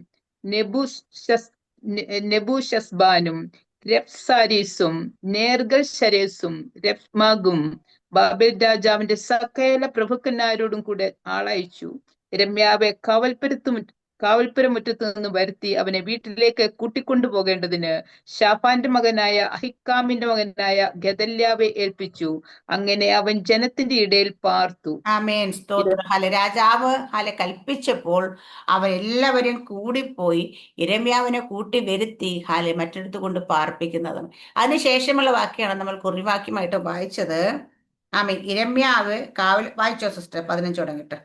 നെബൂശസ്ബാനും രബ്സാരീസും നേർഗൽ ശരേസും രബ്മാഗും ബാബേൽ രാജാവിന്റെ സകല പ്രഭുക്കന്മാരോടും കൂടെ ആളയച്ചു. യിരെമ്യാവെ കാവൽപ്പുരമുറ്റത്ത് നിന്ന് വരുത്തി അവനെ വീട്ടിലേക്ക് കൂട്ടിക്കൊണ്ടുപോകേണ്ടതിന് ശാഫാന്റെ മകനായ അഹിക്കാമിന്റെ മകനായ ഗദല്യാവെ ഏൽപ്പിച്ചു. അങ്ങനെ അവൻ ജനത്തിന്റെ ഇടയിൽ പാർത്തു. ആമേൻ, സ്തോത്രം. രാജാവ് കൽപ്പിച്ചപ്പോൾ അവരെല്ലാവരും കൂടിപ്പോയി യിരെമ്യാവിനെ കൂട്ടി വരുത്തി മറ്റൊരിടത്ത് കൊണ്ട് പാർപ്പിക്കുന്നതും. അതിനുശേഷമുള്ള വാക്യമാണ് നമ്മൾ കുറിവാക്യമായിട്ട് വായിച്ചത്. ആമേൻ. യിരെമ്യാവ് വായിച്ചോ സിസ്റ്റർ? 15 തുടങ്ങിയിട്ട്.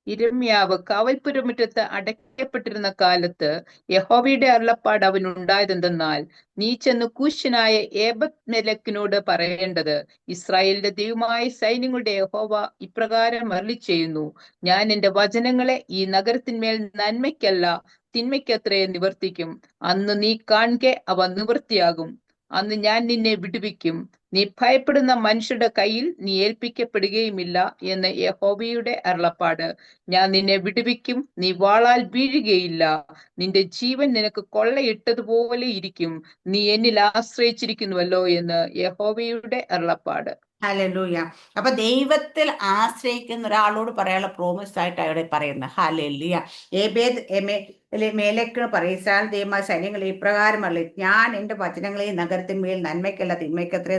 യിരെമ്യാവ് കാവൽപ്പുരമുറ്റത്ത് അടയ്ക്കപ്പെട്ടിരുന്ന കാലത്ത് യഹോവയുടെ അരുളപ്പാട് അവനുണ്ടായതെന്തെന്നാൽ, നീ ചെന്ന് കൂശ്യനായ ഏബദ്മെലെക്കിനോട് പറയേണ്ടത്, ഇസ്രായേലിന്റെ ദൈവമായ സൈന്യങ്ങളുടെ യഹോവ ഇപ്രകാരം അരുളിച്ചെയ്യുന്നു, ഞാൻ എന്റെ വചനങ്ങളെ ഈ നഗരത്തിന്മേൽ നന്മയ്ക്കല്ല തിന്മയ്ക്കത്രേ നിവർത്തിക്കും. അന്ന് നീ കാൺകെ അവ നിവൃത്തിയാകും. അന്ന് ഞാൻ നിന്നെ വിടുവിക്കും. നീ ഭയപ്പെടുന്ന മനുഷ്യരുടെ കയ്യിൽ നീ ഏൽപ്പിക്കപ്പെടുകയുമില്ല എന്ന് യഹോവയുടെ അരുളപ്പാട്. ഞാൻ നിന്നെ വിടുവിക്കും. നീ വാളാൽ വീഴുകയില്ല. നിന്റെ ജീവൻ നിനക്ക് കൊള്ളയിട്ടതുപോലെ ഇരിക്കും. നീ എന്നിൽ ആശ്രയിച്ചിരിക്കുന്നുവല്ലോ എന്ന് യഹോവയുടെ അരുളപ്പാട്. ഹല്ലേലൂയ. അപ്പൊ ദൈവത്തിൽ ആശ്രയിക്കുന്ന ഒരാളോട് പറയാനുള്ള പ്രോമിസ് ആയിട്ട് അവിടെ പറയുന്നത്. ഹല്ലേലൂയ. മേലെക്കിന് പറയും, ഇസ്രായേൽ ദൈവമായ സൈന്യങ്ങൾ ഇപ്രകാരമല്ല, ഞാൻ എന്റെ വചനങ്ങളെ നഗരത്തിന്മേൽ നന്മയ്ക്കല്ല തിന്മയ്ക്കത്രേ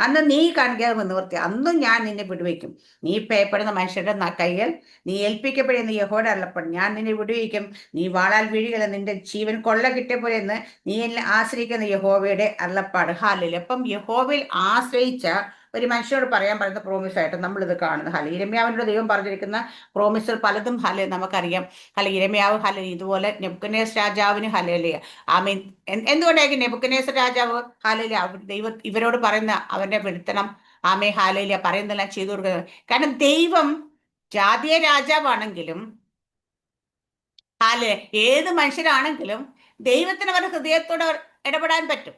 അന്ന് നീ കാണിക്കാതെ നിവർത്തി, അന്നും ഞാൻ നിന്നെ വിടുവിക്കും. നീ ഭയപ്പെടുന്ന മനുഷ്യരുടെ കയ്യിൽ നീ ഏൽപ്പിക്കപ്പെടുന്ന യഹോവയുടെ അരുളപ്പാട്, ഞാൻ നിന്നെ വിടുവിക്കും. നീ വാളാൽ വീഴുകയില്ല. നിന്റെ ജീവൻ കൊള്ള കിട്ടിയപ്പോലെ എന്ന് നീ എന്നെ ആശ്രയിക്കുന്ന യഹോവയുടെ അരുളപ്പാട്. ഹല്ലേലൂയ. അപ്പം യഹോവയിൽ ആശ്രയിച്ച ഒരു മനുഷ്യനോട് പറയാൻ പറയുന്ന പ്രോമിസ് ആയിട്ട് നമ്മളിത് കാണുന്നത്. യിരെമ്യാവിനോട് ദൈവം പറഞ്ഞിരിക്കുന്ന പ്രോമിസുകൾ പലതും നമുക്കറിയാം. യിരെമ്യാവ് ഇതുപോലെ നെബൂഖദ്നേസർ രാജാവിന് ആമീൻ. എന്തുകൊണ്ടായിരിക്കും നെബൂഖദ്നേസർ രാജാവ് ദൈവം ഇവരോട് പറയുന്ന അവന്റെ വെടുത്തണം ആമേ പറയുന്നതെല്ലാം ചെയ്തു കൊടുക്കുന്നത്? കാരണം ദൈവം ജാതീയ രാജാവാണെങ്കിലും ഏത് മനുഷ്യരാണെങ്കിലും ദൈവത്തിന് അവരുടെ ഹൃദയത്തോട് ഇടപെടാൻ പറ്റും.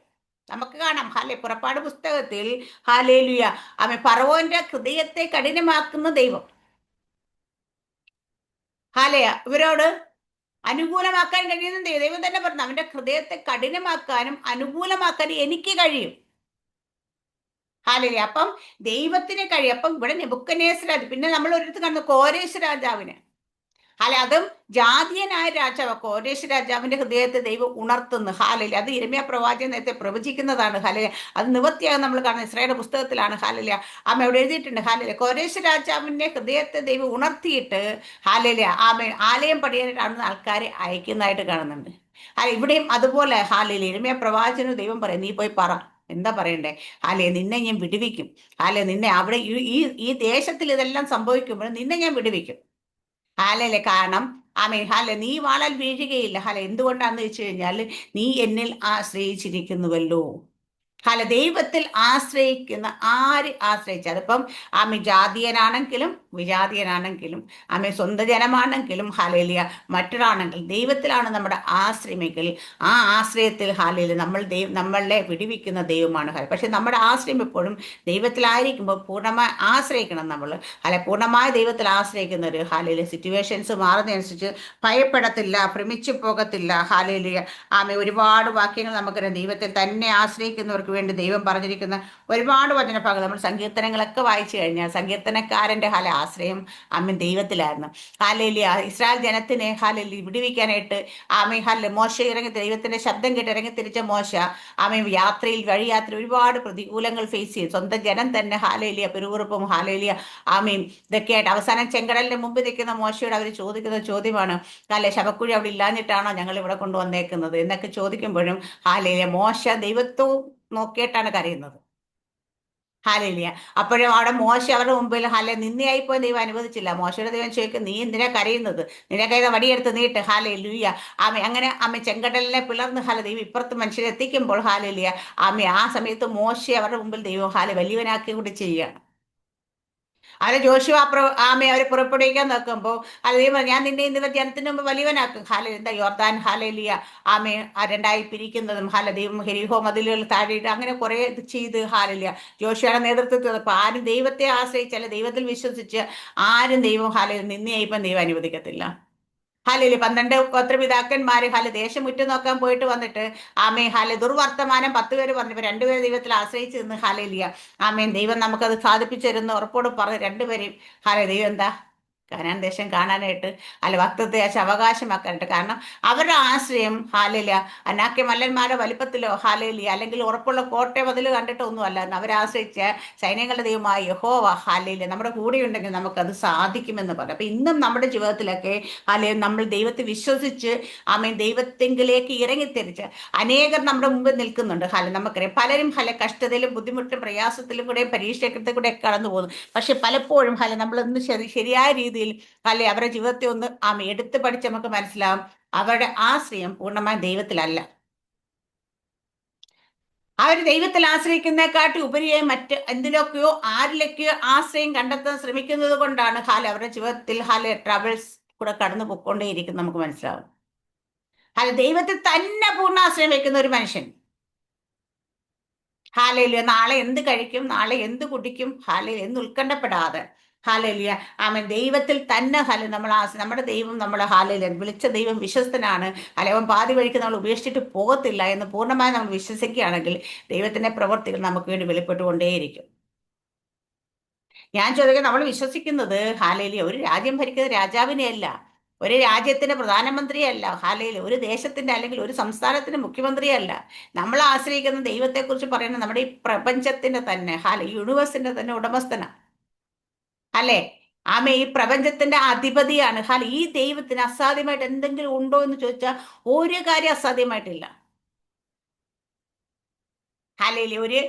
നമുക്ക് കാണാം പുറപ്പാട് പുസ്തകത്തിൽ ഹാലേലുയ ഫറവോന്റെ ഹൃദയത്തെ കഠിനമാക്കുന്ന ദൈവം ഇവരോട് അനുകൂലമാക്കാൻ കഴിയുന്ന ദൈവം തന്നെ പറഞ്ഞു, അവന്റെ ഹൃദയത്തെ കഠിനമാക്കാനും അനുകൂലമാക്കാനും എനിക്ക് കഴിയും. അപ്പം ദൈവത്തിന് കഴിയും. അപ്പം ഇവിടെ നെബൂഖദ്നേസർ രാജാവ്, പിന്നെ നമ്മൾ ഒരിടത്ത് കാണുന്ന കോരേശ് രാജാവിന് അതും ജാതീയനായ രാജാവ് കോരേശ് രാജാവിന്റെ ഹൃദയത്തെ ദൈവം ഉണർത്തുന്നു. അത് യിരെമ്യാ പ്രവാചകൻ നേരത്തെ പ്രവചിക്കുന്നതാണ്. അത് നിവൃത്തിയാകും നമ്മൾ കാണുന്ന ഇസ്രായേലിന്റെ പുസ്തകത്തിലാണ്. അവിടെ എഴുതിയിട്ടുണ്ട്. കോരേശ് രാജാവിന്റെ ഹൃദയത്തെ ദൈവം ഉണർത്തിയിട്ട് ആലയം പണിയാനായിട്ടാണ് ആൾക്കാരെ അയക്കുന്നതായിട്ട് കാണുന്നുണ്ട്. ഇവിടെയും അതുപോലെ യിരെമ്യാ പ്രവാചകന് ദൈവം പറയും, നീ പോയി പറ. എന്താ പറയണ്ടേ? നിന്നെ ഞാൻ വിടുവിക്കും. നിന്നെ അവിടെ ഈ ദേശത്തിൽ ഇതെല്ലാം സംഭവിക്കുമ്പോൾ നിന്നെ ഞാൻ വിടുവിക്കും. കാരണം നീ വാളാൽ വീഴുകയില്ല. എന്തുകൊണ്ടാന്ന് വെച്ച് കഴിഞ്ഞാൽ നീ എന്നിൽ ആശ്രയിച്ചിരിക്കുന്നുവല്ലോ. ദൈവത്തിൽ ആശ്രയിക്കുന്ന ആര് ആശ്രയിച്ച, അതിപ്പം ജാതീയനാണെങ്കിലും വിജാതീയനാണെങ്കിലും സ്വന്തം ജനമാണെങ്കിലും മറ്റൊരാണെങ്കിലും ദൈവത്തിലാണ് നമ്മുടെ ആശ്രയമെങ്കിൽ ആ ആശ്രയത്തിൽ നമ്മളെ വിടുവിക്കുന്ന ദൈവമാണ്. പക്ഷെ നമ്മുടെ ആശ്രയം എപ്പോഴും ദൈവത്തിലായിരിക്കുമ്പോൾ പൂർണ്ണമായി ആശ്രയിക്കണം. നമ്മൾ പൂർണ്ണമായ ദൈവത്തിൽ ആശ്രയിക്കുന്നവർ സിറ്റുവേഷൻസ് മാറുന്നതനുസരിച്ച് ഭയപ്പെടത്തില്ല, ഭ്രമിച്ചു പോകത്തില്ല. ഒരുപാട് വാക്യങ്ങൾ നമുക്കറിയാം. ദൈവത്തിൽ തന്നെ ആശ്രയിക്കുന്നവർക്ക് വേണ്ടി ദൈവം പറഞ്ഞിരിക്കുന്ന ഒരുപാട് വചനഭാഗങ്ങൾ നമ്മൾ സങ്കീർത്തനങ്ങളൊക്കെ വായിച്ചു കഴിഞ്ഞാൽ സങ്കീർത്തനക്കാരന്റെ ആശ്രയം ദൈവത്തിലായിരുന്നു. ഇസ്രായേൽ ജനത്തിനെ വിടുവിക്കാനായിട്ട് മോശ ഇറങ്ങി, ദൈവത്തിന്റെ ശബ്ദം കേട്ട് ഇറങ്ങി തിരിച്ച മോശ വഴിയാത്ര ഒരുപാട് പ്രതികൂലങ്ങൾ ഫേസ് ചെയ്തു. സ്വന്തം ജനം തന്നെ പെരുകുറുപ്പും ഇതൊക്കെയായിട്ട് അവസാനം ചെങ്കടലിന്റെ മുമ്പ് നിൽക്കുന്ന മോശയോട് അവർ ചോദിക്കുന്ന ചോദ്യമാണ്, ശവക്കുഴി അവിടെ ഇല്ലാഞ്ഞിട്ടാണോ ഞങ്ങൾ ഇവിടെ കൊണ്ടുവന്നേക്കുന്നത് എന്നൊക്കെ ചോദിക്കുമ്പോഴും മോശ ദൈവത്വവും നോക്കിയിട്ടാണ് കരയുന്നത്. അപ്പോഴും അവിടെ മോശ അവരുടെ മുമ്പിൽ നിന്നയായിപ്പോയി ദൈവം അനുവദിച്ചില്ല. മോശയുടെ ദൈവം ചോദിക്കും, നീ എന്തിനാ കരയുന്നത്? നിന്റെ കൈ വടിയെടുത്ത് നീട്ട്. അങ്ങനെ ചെങ്കടലിനെ പിളർന്ന് ദൈവം ഇപ്പുറത്ത് മനുഷ്യരെ എത്തിക്കുമ്പോൾ ആ സമയത്ത് മോശ അവരുടെ മുമ്പിൽ ദൈവം വലിയവനാക്കി കൂടി ചെയ്യുകയാണ്. ജോഷുവ അവരെ പുറപ്പെടുവിക്കാൻ നോക്കുമ്പോൾ ദൈവം ഞാൻ നിന്നെ ഇന്ന് ജനത്തിന് മുമ്പ് വലിയവനാക്കും. എന്താ യോർദാൻ രണ്ടായി പിരിക്കുന്നതും ദൈവം ഹെരിഹോ മതിലുകൾ താഴെയിട്ട് അങ്ങനെ കുറെ ഇത് ചെയ്ത് ജോഷുവയുടെ നേതൃത്വത്തിൽ ആരും ദൈവത്തെ ആശ്രയിച്ചല്ല, ദൈവത്തിൽ വിശ്വസിച്ച് ആരും ദൈവം നിന്നെയായിപ്പം ദൈവം അനുവദിക്കത്തില്ല. ഹാലയില് 12 ഗോത്രപിതാക്കന്മാര് ദേശം ഉറ്റുനോക്കാൻ പോയിട്ട് വന്നിട്ട് ആമേ ദുർവർത്തമാനം 10 പേര് പറഞ്ഞു, 2 പേര് ദൈവത്തിൽ ആശ്രയിച്ച് നിന്ന് ഹാലയിലിയ ആമേൻ ദൈവം നമുക്കത് സാധിപ്പിച്ചു തരുന്ന ഉറപ്പോട് പറഞ്ഞ് 2 പേരെയും ദൈവം എന്താ കനാൻ ദേശം കാണാനായിട്ട് ഭക്തത്തെ അവകാശമാക്കാനായിട്ട്. കാരണം അവരുടെ ആശ്രയം അനാക്യ മല്ലന്മാരോ വലിപ്പത്തിലോ അല്ലെങ്കിൽ ഉറപ്പുള്ള കോട്ടയ മതിൽ കണ്ടിട്ടോ ഒന്നും അല്ല. അവരാശ്രയിച്ച സൈന്യങ്ങളുടെ ദൈവമായ യഹോവ നമ്മുടെ കൂടെ ഉണ്ടെങ്കിൽ നമുക്കത് സാധിക്കുമെന്ന് പറഞ്ഞു. അപ്പൊ ഇന്നും നമ്മുടെ ജീവിതത്തിലൊക്കെ നമ്മൾ ദൈവത്തെ വിശ്വസിച്ച് ദൈവത്തെങ്കിലേക്ക് ഇറങ്ങിത്തിരിച്ച് അനേകർ നമ്മുടെ മുമ്പിൽ നിൽക്കുന്നുണ്ട്. നമുക്കറിയാം പലരും കഷ്ടതയിലും ബുദ്ധിമുട്ടും പ്രയാസത്തിലും കൂടെ പരീക്ഷത്തിൽ കൂടെ കടന്നു പോകുന്നു. പക്ഷെ പലപ്പോഴും നമ്മളൊന്ന് ശരിയായ രീതിയിൽ അവരുടെ ജീവിതത്തെ ഒന്ന് എടുത്തു പഠിച്ച് നമുക്ക് മനസ്സിലാവും അവരുടെ ആശ്രയം പൂർണ്ണമായ ദൈവത്തിലല്ല. അവർ ദൈവത്തിൽ ആശ്രയിക്കുന്നതിനെക്കാട്ടി ഉപരിയായി മറ്റ് എന്തിലൊക്കെയോ ആരിലൊക്കെയോ ആശ്രയം കണ്ടെത്താൻ ശ്രമിക്കുന്നത് കൊണ്ടാണ് അവരുടെ ജീവിതത്തിൽ ട്രബിൾസ് കൂടെ കടന്നു പോയിക്കൊണ്ടേയിരിക്കും. നമുക്ക് മനസ്സിലാവും ദൈവത്തിൽ തന്നെ പൂർണ്ണ ആശ്രയം വയ്ക്കുന്ന ഒരു മനുഷ്യൻ നാളെ എന്ത് കഴിക്കും, നാളെ എന്ത് കുടിക്കും, എന്ന് ഉത്കണ്ഠപ്പെടാതെ ദൈവത്തിൽ തന്നെ നമ്മുടെ ദൈവം നമ്മളെ വിളിച്ച ദൈവം വിശ്വസ്തനാണ്. അവൻ പാതി വഴിക്ക് നമ്മൾ ഉപേക്ഷിച്ചിട്ട് പോകത്തില്ല എന്ന് പൂർണ്ണമായി നമ്മൾ വിശ്വസിക്കുകയാണെങ്കിൽ ദൈവത്തിന്റെ പ്രവൃത്തികൾ നമുക്ക് വേണ്ടി വെളിപ്പെട്ടുകൊണ്ടേയിരിക്കും. ഞാൻ ചോദിക്കുന്നത്, നമ്മൾ വിശ്വസിക്കുന്നത് ഒരു രാജ്യം ഭരിക്കുന്ന രാജാവിനെയല്ല, ഒരു രാജ്യത്തിന്റെ പ്രധാനമന്ത്രിയല്ല, ഒരു ദേശത്തിന്റെ അല്ലെങ്കിൽ ഒരു സംസ്ഥാനത്തിന്റെ മുഖ്യമന്ത്രിയല്ല. നമ്മൾ ആശ്രയിക്കുന്ന ദൈവത്തെക്കുറിച്ച് പറയുന്നത് നമ്മുടെ ഈ പ്രപഞ്ചത്തിന്റെ തന്നെ യൂണിവേഴ്സിന്റെ തന്നെ ഉടമസ്ഥനാണ്. അല്ലെ ഈ പ്രപഞ്ചത്തിന്റെ അധിപതിയാണ്. ഈ ദൈവത്തിന് അസാധ്യമായിട്ട് എന്തെങ്കിലും ഉണ്ടോ എന്ന് ചോദിച്ചാൽ ഒരു കാര്യം അസാധ്യമായിട്ടില്ല. ഒരു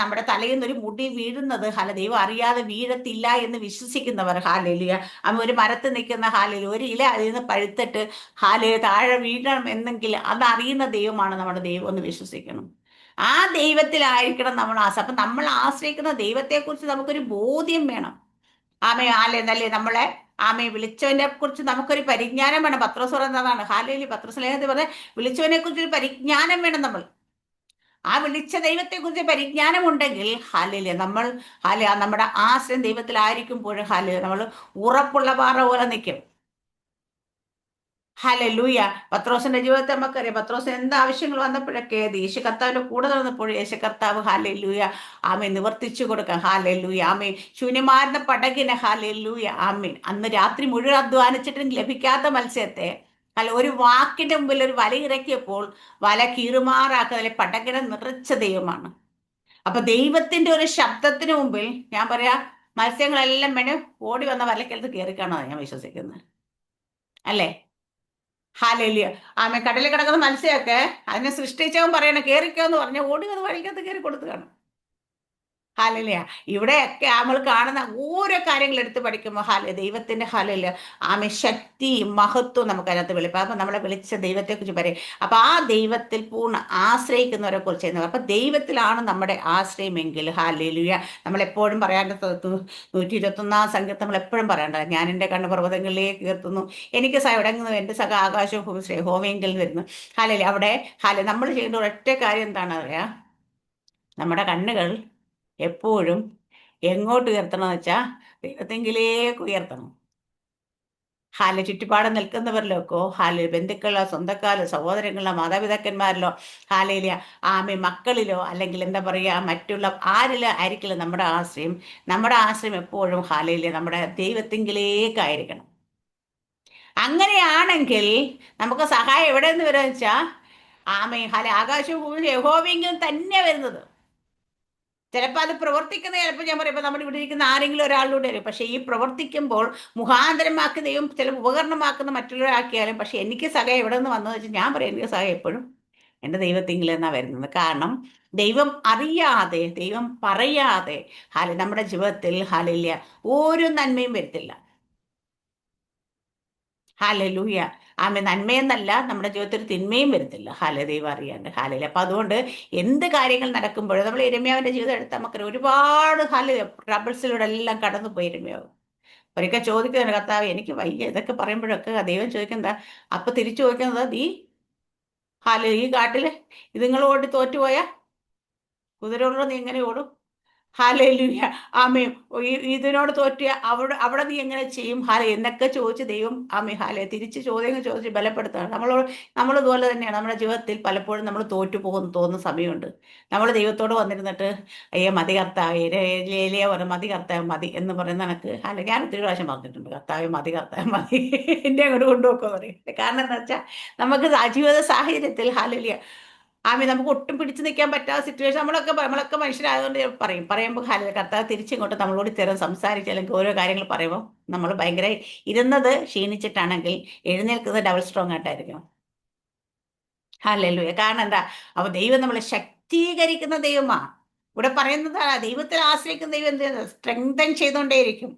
നമ്മുടെ തലയിൽ നിന്ന് ഒരു മുടി വീഴുന്നത് ദൈവം അറിയാതെ വീഴത്തില്ല എന്ന് വിശ്വസിക്കുന്നവർ ഒരു മരത്ത് നിൽക്കുന്ന ഒരു ഇല അതിൽ നിന്ന് പഴുത്തിട്ട് താഴെ വീഴണം എന്നെങ്കിൽ അത് അറിയുന്ന ദൈവമാണ് നമ്മുടെ ദൈവം എന്ന് വിശ്വസിക്കണം. ആ ദൈവത്തിലായിരിക്കണം നമ്മൾ അപ്പൊ നമ്മൾ ആശ്രയിക്കുന്ന ദൈവത്തെക്കുറിച്ച് നമുക്കൊരു ബോധ്യം വേണം. നല്ലേ നമ്മളെ വിളിച്ചവനെ കുറിച്ച് നമുക്കൊരു പരിജ്ഞാനം വേണം. പത്രോസ് പറയുന്നതാണ് പത്രോസ് ലേഖനത്തിൽ പറഞ്ഞ വിളിച്ചവനെ കുറിച്ച് ഒരു പരിജ്ഞാനം വേണം. നമ്മൾ ആ വിളിച്ച ദൈവത്തെ കുറിച്ച് പരിജ്ഞാനം ഉണ്ടെങ്കിൽ നമ്മൾ നമ്മുടെ ആശ്രയം ദൈവത്തിലായിരിക്കുമ്പോഴും നമ്മൾ ഉറപ്പുള്ള പാറ പോലെ നിൽക്കും. ഹല്ലേലൂയ. പത്രോസിന്റെ ജീവിതത്തെ നമുക്കറിയാം. പത്രോസിന് എന്ത് ആവശ്യങ്ങൾ വന്നപ്പോഴൊക്കെ യേശു കർത്താവിന്റെ കൂടെ നടന്നപ്പോൾ യേശു കർത്താവ് നിവർത്തിച്ചു കൊടുക്കാം. ശൂന്യമാർന്ന പടകിന് അന്ന് രാത്രി മുഴുവൻ അധ്വാനിച്ചിട്ടും ലഭിക്കാത്ത മത്സ്യത്തെ ഒരു വാക്കിന്റെ മുമ്പിൽ ഒരു വല ഇറക്കിയപ്പോൾ വല കീറുമാറാക്കുന്നതിലെ പടകിനെ നിറച്ച ദൈവമാണ്. അപ്പൊ ദൈവത്തിന്റെ ഒരു ശബ്ദത്തിന് മുമ്പിൽ ഞാൻ പറയാ മത്സ്യങ്ങളെല്ലാം വേണേ ഓടി വന്ന വലക്കടുത്ത് കയറിക്കാണെന്നാണ് ഞാൻ വിശ്വസിക്കുന്നത്. അല്ലേ? കടലിൽ കിടക്കുന്ന മത്സ്യമൊക്കെ അതിനെ സൃഷ്ടിച്ചവൻ പറയണ കേറിക്കോ എന്ന് പറഞ്ഞ ഓടി വന്ന് വഴിക്കകത്ത് കയറി കൊടുത്തു കാണും. ഇവിടെയൊക്കെ നമ്മൾ കാണുന്ന ഓരോ കാര്യങ്ങൾ എടുത്ത് പഠിക്കുമ്പോൾ ദൈവത്തിന്റെ ശക്തി മഹത്വം നമുക്ക് അതിനകത്ത് വെളിപ്പാകും. അപ്പൊ നമ്മളെ വിളിച്ച ദൈവത്തെ കുറിച്ച് പറയും. അപ്പൊ ആ ദൈവത്തിൽ പൂർണ്ണ ആശ്രയിക്കുന്നവരെ കുറിച്ച് അപ്പൊ ദൈവത്തിലാണ് നമ്മുടെ ആശ്രയമെങ്കിൽ നമ്മളെപ്പോഴും പറയാണ്ട് 121 സംഘത്തിൽ നമ്മൾ എപ്പോഴും പറയേണ്ടത് ഞാൻ എൻ്റെ കണ്ണ് പർവ്വതങ്ങളിലേക്ക് ഉയർത്തുന്നു, എനിക്ക് എവിടെങ്ങുന്നു എൻ്റെ സഖ ആകാശവും ഹോമെങ്കിൽ വരുന്നു. അവിടെ നമ്മൾ ചെയ്യേണ്ട ഒരൊറ്റ കാര്യം എന്താണ് പറയാ, നമ്മുടെ കണ്ണുകൾ എപ്പോഴും എങ്ങോട്ട് ഉയർത്തണം എന്ന് വെച്ചാൽ ദൈവത്തെങ്കിലേക്ക് ഉയർത്തണം. ചുറ്റുപാട് നിൽക്കുന്നവരിലൊക്കെ ബന്ധുക്കളോ സ്വന്തക്കാരോ സഹോദരങ്ങളോ മാതാപിതാക്കന്മാരിലോ മക്കളിലോ അല്ലെങ്കിൽ എന്താ പറയുക മറ്റുള്ള ആരിലോ ആയിരിക്കില്ല നമ്മുടെ ആശ്രയം. നമ്മുടെ ആശ്രയം എപ്പോഴും നമ്മുടെ ദൈവത്തെങ്കിലേക്കായിരിക്കണം. അങ്ങനെയാണെങ്കിൽ നമുക്ക് സഹായം എവിടെ നിന്ന് വരുമെന്ന് വെച്ചാൽ ആകാശവും ഭൂമിയും യഹോവയെങ്കിലും തന്നെ വരുന്നത്. ചിലപ്പോൾ അത് പ്രവർത്തിക്കുന്ന ചിലപ്പോൾ ഞാൻ പറയും നമ്മുടെ ഇവിടെ ഇരിക്കുന്ന ആരെങ്കിലും ഒരാളിലൂടെ വരും. പക്ഷെ ഈ പ്രവർത്തിക്കുമ്പോൾ മുഖാന്തരമാക്കി ദൈവം ചില ഉപകരണമാക്കുന്ന മറ്റുള്ളവരാക്കിയാലും പക്ഷെ എനിക്ക് സഹായം എവിടെ നിന്ന് വന്നതെന്ന് വെച്ചാൽ ഞാൻ പറയും എനിക്ക് സഹായം എപ്പോഴും എൻ്റെ ദൈവത്തിങ്കിൽ നിന്നാണ് വരുന്നത്. കാരണം ദൈവം അറിയാതെ ദൈവം പറയാതെ നമ്മുടെ ജീവിതത്തിൽ ഒരു നന്മയും വരുത്തില്ല. ഹല്ലേലൂയ. നന്മയെന്നല്ല നമ്മുടെ ജീവിതത്തിൽ തിന്മയും വരുത്തില്ല. ദൈവം അറിയാണ്ട്. അപ്പൊ അതുകൊണ്ട് എന്ത് കാര്യങ്ങൾ നടക്കുമ്പോഴും നമ്മൾ യിരെമ്യാവിന്റെ ജീവിതം എടുത്താൽ നമുക്ക് ഒരുപാട് ട്രബിൾസിലൂടെ എല്ലാം കടന്നു പോയി യിരെമ്യാവ്. ഒരിക്കൽ ചോദിക്കുന്നത് കർത്താവ് എനിക്ക് വയ്യ ഇതൊക്കെ പറയുമ്പോഴൊക്കെ ദൈവം ചോദിക്കുന്നതാ. അപ്പൊ തിരിച്ചു ചോദിക്കുന്നത് നീ ഈ കാട്ടില് ഇതുങ്ങൾ ഓടി തോറ്റുപോയാ കുതിരകളോട് നീ എങ്ങനെ ഓടും? ഹാലേലൂയ. ആമേ. ഇതിനോട് തോറ്റിയ അവിടെ നീ എങ്ങനെ ചെയ്യും ഹാലെ എന്നൊക്കെ ചോദിച്ച് ദൈവം ആമേ ഹാലെ തിരിച്ച് ചോദ്യങ്ങൾ ചോദിച്ച് ബലപ്പെടുത്തുകയാണ്. നമ്മളിതുപോലെ തന്നെയാണ്. നമ്മുടെ ജീവിതത്തിൽ പലപ്പോഴും നമ്മൾ തോറ്റു പോകുന്നു തോന്നുന്ന സമയമുണ്ട്. നമ്മൾ ദൈവത്തോട് വന്നിരുന്നിട്ട് അയ്യോ മതി കർത്താവേ, ഏലിയ പറഞ്ഞു മതി കർത്താവ് മതി എന്ന് പറയുന്ന കണക്ക് അല്ല, ഞാൻ ഒത്തിരി പ്രാവശ്യം പറഞ്ഞിട്ടുണ്ട് കർത്താവ് മതി കർത്താവ് മതി എന്നെ അങ്ങോട്ട് കൊണ്ടുപോക്കുമെന്ന് പറയും. കാരണം എന്താ വെച്ചാൽ നമുക്ക് ജീവിത സാഹചര്യത്തിൽ ഹാലലിയ നമുക്ക് ഒട്ടും പിടിച്ചു നിൽക്കാൻ പറ്റാത്ത സിറ്റുവേഷൻ, നമ്മളൊക്കെ മനുഷ്യരായതുകൊണ്ട് പറയുമ്പോൾ കർത്താവ് തിരിച്ചിങ്ങോട്ട് നമ്മളോട് ഇത്തരം സംസാരിച്ച് അല്ലെങ്കിൽ ഓരോ കാര്യങ്ങൾ പറയുമ്പോൾ നമ്മൾ ഭയങ്കര ഇരുന്നത് ക്ഷീണിച്ചിട്ടാണെങ്കിൽ എഴുന്നേൽക്കുന്നത് ഡബിൾ സ്ട്രോങ് ആയിട്ടായിരിക്കും. ഹല്ലേലൂയ. കാരണം എന്താ? അപ്പൊ ദൈവം നമ്മളെ ശക്തീകരിക്കുന്ന ദൈവമാ. ഇവിടെ പറയുന്നത് ദൈവത്തിൽ ആശ്രയിക്കുന്ന ദൈവം എന്ത് സ്ട്രെങ്തൻ ചെയ്തുകൊണ്ടേയിരിക്കും.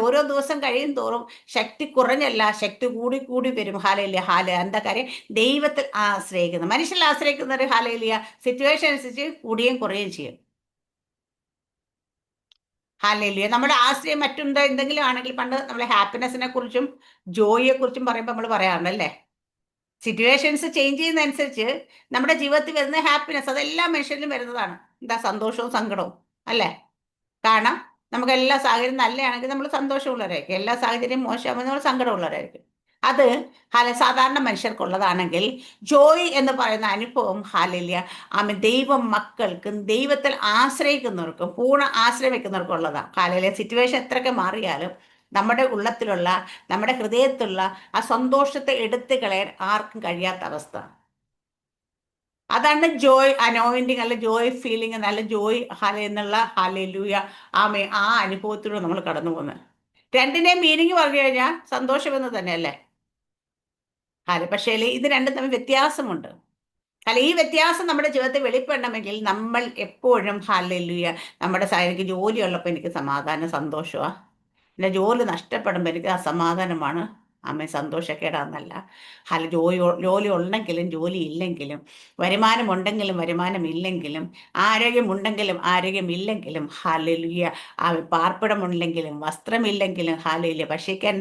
ഓരോ ദിവസം കഴിയും തോറും ശക്തി കുറഞ്ഞല്ല, ശക്തി കൂടി കൂടി വരും. ഹാലയില്ല എന്താ കാര്യം? ദൈവത്തിൽ ആശ്രയിക്കുന്ന മനുഷ്യരിൽ ആശ്രയിക്കുന്നവർ ഹാലയില്ല സിറ്റുവേഷൻ അനുസരിച്ച് കൂടുകയും കുറയുകയും ചെയ്യും. ഹാലയില്ല നമ്മുടെ ആശ്രയം എന്തെങ്കിലും ആണെങ്കിൽ പണ്ട് നമ്മളെ ഹാപ്പിനെസിനെ കുറിച്ചും ജോയിയെ കുറിച്ചും പറയുമ്പോൾ നമ്മൾ പറയാറുണ്ടല്ലേ, സിറ്റുവേഷൻസ് ചേഞ്ച് ചെയ്യുന്നതനുസരിച്ച് നമ്മുടെ ജീവിതത്തിൽ വരുന്ന ഹാപ്പിനെസ് അതെല്ലാ മനുഷ്യരിലും വരുന്നതാണ്. എന്താ? സന്തോഷവും സങ്കടവും അല്ലേ? കാരണം നമുക്ക് എല്ലാ സാഹചര്യം നല്ലതാണെങ്കിൽ നമ്മൾ സന്തോഷമുള്ളവരായിരിക്കും, എല്ലാ സാഹചര്യം മോശമാകുമ്പോൾ നമ്മൾ സങ്കടമുള്ളവരായിരിക്കും. അത് സാധാരണ മനുഷ്യർക്കുള്ളതാണെങ്കിൽ ജോയ് എന്ന് പറയുന്ന അനുഭവം ദൈവം മക്കൾക്കും ദൈവത്തിൽ ആശ്രയിക്കുന്നവർക്കും പൂർണ്ണ ആശ്രയം വെക്കുന്നവർക്കും ഉള്ളതാണ്. സിറ്റുവേഷൻ എത്രയൊക്കെ മാറിയാലും നമ്മുടെ ഉള്ളത്തിലുള്ള നമ്മുടെ ഹൃദയത്തിലുള്ള ആ സന്തോഷത്തെ എടുത്തു കളയാൻ ആർക്കും കഴിയാത്ത അവസ്ഥ. അതാണ് ജോയ് അനോയിന്റിങ്, അല്ല ജോയ് ഫീലിംഗ്, നല്ല ജോയ് എന്നുള്ള ഹാലൂയ ആ അനുഭവത്തിലൂടെ നമ്മൾ കടന്നു പോകുന്നത്. രണ്ടിനെയും മീനിങ് പറഞ്ഞു കഴിഞ്ഞാൽ സന്തോഷമെന്ന് തന്നെയല്ലേ പക്ഷേ ഇത് രണ്ടും തമ്മിൽ വ്യത്യാസമുണ്ട്. ഈ വ്യത്യാസം നമ്മുടെ ജീവിതത്തിൽ വെളിപ്പെടണമെങ്കിൽ നമ്മൾ എപ്പോഴും നമ്മുടെ എനിക്ക് ജോലിയുള്ളപ്പോൾ എനിക്ക് സമാധാനം സന്തോഷമാണ്, എൻ്റെ ജോലി നഷ്ടപ്പെടുമ്പോൾ എനിക്ക് അസമാധാനമാണ്, സന്തോഷക്കേടാന്നല്ല. ജോലി ഉണ്ടെങ്കിലും ജോലി ഇല്ലെങ്കിലും, വരുമാനമുണ്ടെങ്കിലും വരുമാനമില്ലെങ്കിലും, ആരോഗ്യമുണ്ടെങ്കിലും ആരോഗ്യമില്ലെങ്കിലും പാർപ്പിടമുണ്ടെങ്കിലും വസ്ത്രമില്ലെങ്കിലും ഭക്ഷിക്കാൻ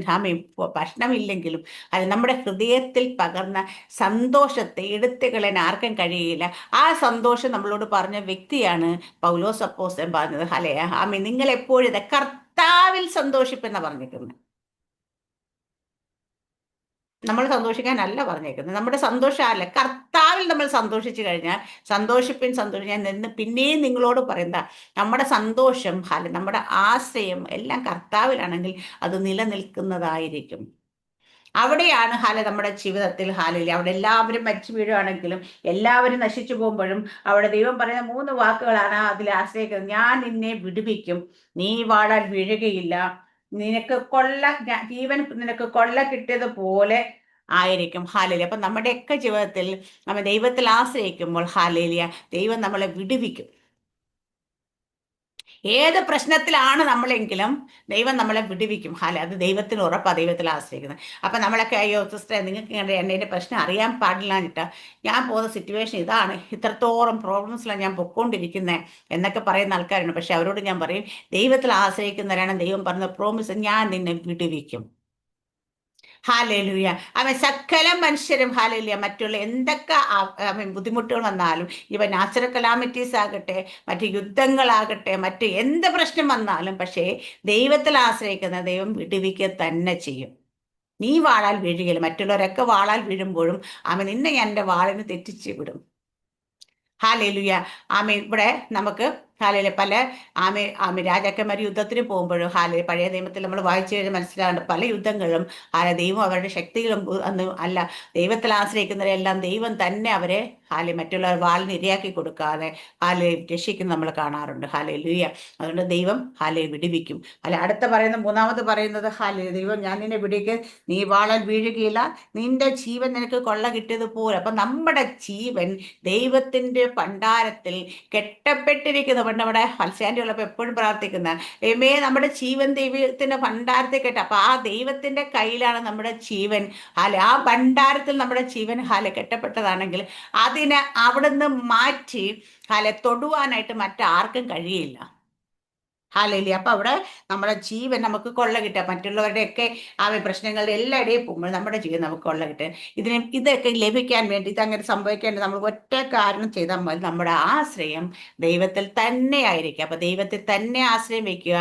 ഭക്ഷണമില്ലെങ്കിലും നമ്മുടെ ഹൃദയത്തിൽ പകർന്ന സന്തോഷത്തെ എടുത്തുകളയാൻ ആർക്കും കഴിയില്ല. ആ സന്തോഷം നമ്മളോട് പറഞ്ഞ വ്യക്തിയാണ് പൗലോസ് അപ്പോസ്തലൻ പറഞ്ഞത്. നിങ്ങൾ എപ്പോഴും കർത്താവിൽ സന്തോഷിപ്പെന്നാണ് പറഞ്ഞിരിക്കുന്നത്. നമ്മൾ സന്തോഷിക്കാനല്ല പറഞ്ഞേക്കുന്നത്. നമ്മുടെ സന്തോഷമല്ല, കർത്താവിൽ നമ്മൾ സന്തോഷിച്ചു കഴിഞ്ഞാൽ സന്തോഷിക്കാൻ നിന്ന് പിന്നെയും നിങ്ങളോട് പറയുന്ന നമ്മുടെ സന്തോഷം നമ്മുടെ ആശ്രയം എല്ലാം കർത്താവിലാണെങ്കിൽ അത് നിലനിൽക്കുന്നതായിരിക്കും. അവിടെയാണ് നമ്മുടെ ജീവിതത്തിൽ അവിടെ എല്ലാവരും മരിച്ചു വീഴുകയാണെങ്കിലും എല്ലാവരും നശിച്ചു പോകുമ്പോഴും അവിടെ ദൈവം പറയുന്ന 3 വാക്കുകളാണ് അതിൽ ആശ്രയിക്കുന്നത്. ഞാൻ നിന്നെ വിടുവിക്കും, നീ വാളാൽ വീഴുകയില്ല, ജീവൻ നിനക്ക് കൊള്ള കിട്ടിയതുപോലെ ആയിരിക്കും. അപ്പൊ നമ്മുടെയൊക്കെ ജീവിതത്തിൽ നമ്മൾ ദൈവത്തിൽ ആശ്രയിക്കുമ്പോൾ ദൈവം നമ്മളെ വിടുവിക്കും. ഏത് പ്രശ്നത്തിലാണ് നമ്മളെങ്കിലും ദൈവം നമ്മളെ വിടുവിക്കും. അത് ദൈവത്തിന് ഉറപ്പാണ്, ദൈവത്തിൽ ആശ്രയിക്കുന്നത്. അപ്പൊ നമ്മളൊക്കെ അയ്യോ സിസ്റ്റർ നിങ്ങൾക്ക് എൻ്റെ പ്രശ്നം അറിയാൻ പാടില്ലാഞ്ഞിട്ട് ഞാൻ പോകുന്ന സിറ്റുവേഷൻ ഇതാണ്, ഇത്രത്തോളം പ്രോബ്ലംസിലാണ് ഞാൻ പൊക്കോണ്ടിരിക്കുന്നത് എന്നൊക്കെ പറയുന്ന ആൾക്കാരുണ്ട്. പക്ഷെ അവരോട് ഞാൻ പറയും, ദൈവത്തിൽ ആശ്രയിക്കുന്നവരാണ് ദൈവം പറഞ്ഞ പ്രോമിസ്, ഞാൻ നിന്നെ വിടുവിക്കും. സകല മനുഷ്യരും മറ്റുള്ള എന്തൊക്കെ ബുദ്ധിമുട്ടുകൾ വന്നാലും, ഇവ നാച്ചുറൽ കലാമിറ്റീസ് ആകട്ടെ, മറ്റ് യുദ്ധങ്ങളാകട്ടെ, മറ്റ് എന്ത് പ്രശ്നം വന്നാലും, പക്ഷേ ദൈവത്തിൽ ആശ്രയിക്കുന്ന ദൈവം വിടുവിക്കുക തന്നെ ചെയ്യും. നീ വാളാൽ വീഴുകയില്ല. മറ്റുള്ളവരൊക്കെ വാളാൽ വീഴുമ്പോഴും നിന്നെ ഞാൻ എൻ്റെ വാളിന് തെറ്റിച്ച് വിടും. ഇവിടെ നമുക്ക് പല രാജാക്കന്മാർ യുദ്ധത്തിന് പോകുമ്പോഴും പഴയ നിയമത്തിൽ നമ്മൾ വായിച്ചു കഴിഞ്ഞാൽ മനസ്സിലാകുന്നുണ്ട്, പല യുദ്ധങ്ങളും ദൈവം അവരുടെ ശക്തികളും അല്ല, ദൈവത്തിൽ ആശ്രയിക്കുന്നവരെല്ലാം ദൈവം തന്നെ അവരെ മറ്റുള്ളവർ വാളിന് ഇരയാക്കി കൊടുക്കാതെ രക്ഷിക്കുന്ന നമ്മൾ കാണാറുണ്ട്. ലൂയ. അതുകൊണ്ട് ദൈവം വിടുവിക്കും. അടുത്ത പറയുന്ന 3-ാമത് പറയുന്നത് ദൈവം ഞാൻ നിന്നെ വിടുവിക്കും, നീ വാളാൽ വീഴുകയില്ല, നിന്റെ ജീവൻ നിനക്ക് കൊള്ള കിട്ടിയതുപോലെ. അപ്പൊ നമ്മുടെ ജീവൻ ദൈവത്തിന്റെ ഭണ്ഡാരത്തിൽ കെട്ടപ്പെട്ടിരിക്കുന്നു. പണ്ട് നമ്മുടെ മത്സ്യാൻ്റെ ഉള്ളപ്പോൾ എപ്പോഴും പ്രാർത്ഥിക്കുന്ന നമ്മുടെ ജീവൻ ദൈവത്തിന്റെ ഭണ്ഡാരത്തിൽ കെട്ട. അപ്പൊ ആ ദൈവത്തിന്റെ കയ്യിലാണ് നമ്മുടെ ജീവൻ. ആ ഭണ്ഡാരത്തിൽ നമ്മുടെ ജീവൻ കെട്ടപ്പെട്ടതാണെങ്കിൽ അതിനെ അവിടുന്ന് മാറ്റി തൊടുവാനായിട്ട് മറ്റാർക്കും കഴിയില്ല. ഹാലയില്ലേ. അപ്പൊ അവിടെ നമ്മുടെ ജീവൻ നമുക്ക് കൊള്ള കിട്ടുക, മറ്റുള്ളവരുടെയൊക്കെ പ്രശ്നങ്ങളുടെ എല്ലായിടെയും പോകുമ്പോൾ നമ്മുടെ ജീവൻ നമുക്ക് കൊള്ള കിട്ടുക. ഇതൊക്കെ ലഭിക്കാൻ വേണ്ടി, ഇതങ്ങനെ സംഭവിക്കാൻ നമ്മൾ ഒറ്റ കാരണം ചെയ്താൽ മതി. നമ്മുടെ ആശ്രയം ദൈവത്തിൽ തന്നെ ആയിരിക്കും. അപ്പൊ ദൈവത്തിൽ തന്നെ ആശ്രയം വെക്കുക.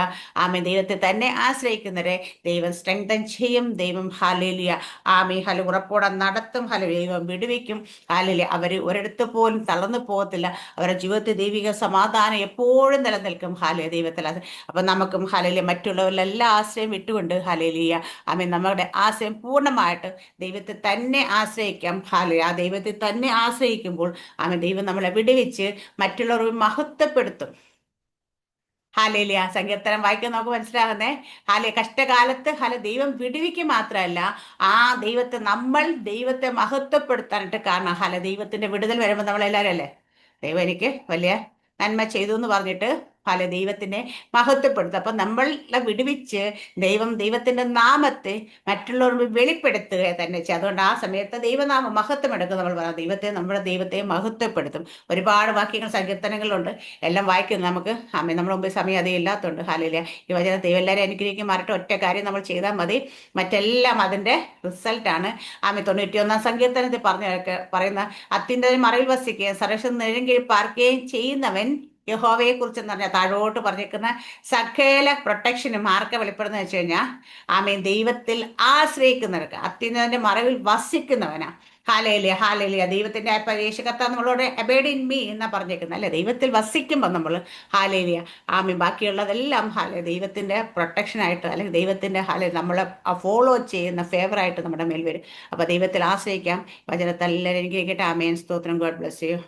ദൈവത്തിൽ തന്നെ ആശ്രയിക്കുന്നവരെ ദൈവം സ്ട്രെങ്തൻ ചെയ്യും. ദൈവം ഹാലേലിയ ഹല ഉറപ്പോടെ നടത്തും. ദൈവം വിടുവിക്കും. ഹാലേലിയ അവർ ഒരിടത്ത് പോലും തളർന്നു പോകത്തില്ല. അവരുടെ ജീവിതത്തിൽ ദൈവിക സമാധാനം എപ്പോഴും നിലനിൽക്കും. ദൈവത്തിൽ അപ്പൊ നമുക്കും മറ്റുള്ളവരിലെല്ലാം ആശ്രയം വിട്ടുകൊണ്ട് നമ്മുടെ ആശ്രയം പൂർണ്ണമായിട്ട് ദൈവത്തെ തന്നെ ആശ്രയിക്കാം. ആ ദൈവത്തെ തന്നെ ആശ്രയിക്കുമ്പോൾ ദൈവം നമ്മളെ വിടുവിച്ച് മറ്റുള്ളവർ മഹത്വപ്പെടുത്തും. സങ്കീർത്തനം വായിക്കാൻ നമുക്ക് മനസ്സിലാകുന്നേ. കഷ്ടകാലത്ത് ദൈവം വിടുവിക്ക് മാത്രമല്ല, ആ ദൈവത്തെ മഹത്വപ്പെടുത്താനായിട്ട്. കാരണം ദൈവത്തിന്റെ വിടുതൽ വരുമ്പോൾ നമ്മളെല്ലാവരും അല്ലേ, ദൈവം എനിക്ക് വലിയ നന്മ ചെയ്തു എന്ന് പറഞ്ഞിട്ട് ദൈവത്തിനെ മഹത്വപ്പെടുത്തും. അപ്പൊ നമ്മളെ വിടുവിച്ച് ദൈവത്തിന്റെ നാമത്തെ മറ്റുള്ളവർക്ക് വെളിപ്പെടുത്തുക തന്നെ ചെയ്യും. അതുകൊണ്ട് ആ സമയത്ത് ദൈവനാമം മഹത്വം എടുക്കും. നമ്മൾ പറയാം നമ്മുടെ ദൈവത്തെ മഹത്വപ്പെടുത്തും. ഒരുപാട് വാക്യങ്ങൾ സങ്കീർത്തനങ്ങളുണ്ട്, എല്ലാം വായിക്കുന്നു നമുക്ക്. നമ്മുടെ മുമ്പ് സമയം അതേ ഇല്ലാത്തതുണ്ട്. ഈ വചന ദൈവം എല്ലാവരും അനുഗ്രഹിക്കും. മാറട്ടെ. ഒറ്റ കാര്യം നമ്മൾ ചെയ്താൽ മതി, മറ്റെല്ലാം അതിന്റെ റിസൾട്ടാണ്. 91 സങ്കീർത്തനത്തിൽ പറയുന്ന അത്യുന്നതൻ മറവിൽ വസിക്കുകയും സർവ്വശക്തൻ നിഴലിൻ പാർക്കുകയും ചെയ്യുന്നവൻ യഹോവയെ കുറിച്ച് എന്ന് പറഞ്ഞാൽ താഴോട്ട് പറഞ്ഞിരിക്കുന്ന സകല പ്രൊട്ടക്ഷനും ആർക്കെ വെളിപ്പെടുന്ന വെച്ച് കഴിഞ്ഞാൽ ദൈവത്തിൽ ആശ്രയിക്കുന്നവർക്ക്, അത്യുന്നതന്റെ മറവിൽ വസിക്കുന്നവനാ. ഹാലേലിയ ദൈവത്തിന്റെ യേശു കർത്താവ് നമ്മളോട് അബൈഡ് ഇൻ മീ എന്നാ പറഞ്ഞേക്കുന്നത് അല്ലെ. ദൈവത്തിൽ വസിക്കുമ്പോൾ നമ്മൾ ഹാലേലിയ ബാക്കിയുള്ളതെല്ലാം ദൈവത്തിന്റെ പ്രൊട്ടക്ഷൻ ആയിട്ട്, അല്ലെങ്കിൽ ദൈവത്തിന്റെ നമ്മളെ ഫോളോ ചെയ്യുന്ന ഫേവറായിട്ട് നമ്മുടെ മേൽ വരും. അപ്പൊ ദൈവത്തിൽ ആശ്രയിക്കാം. വചനത്തിൽ എല്ലാവരും എനിക്ക് കേട്ടെ. ആമേൻ. സ്തോത്രം. God bless you.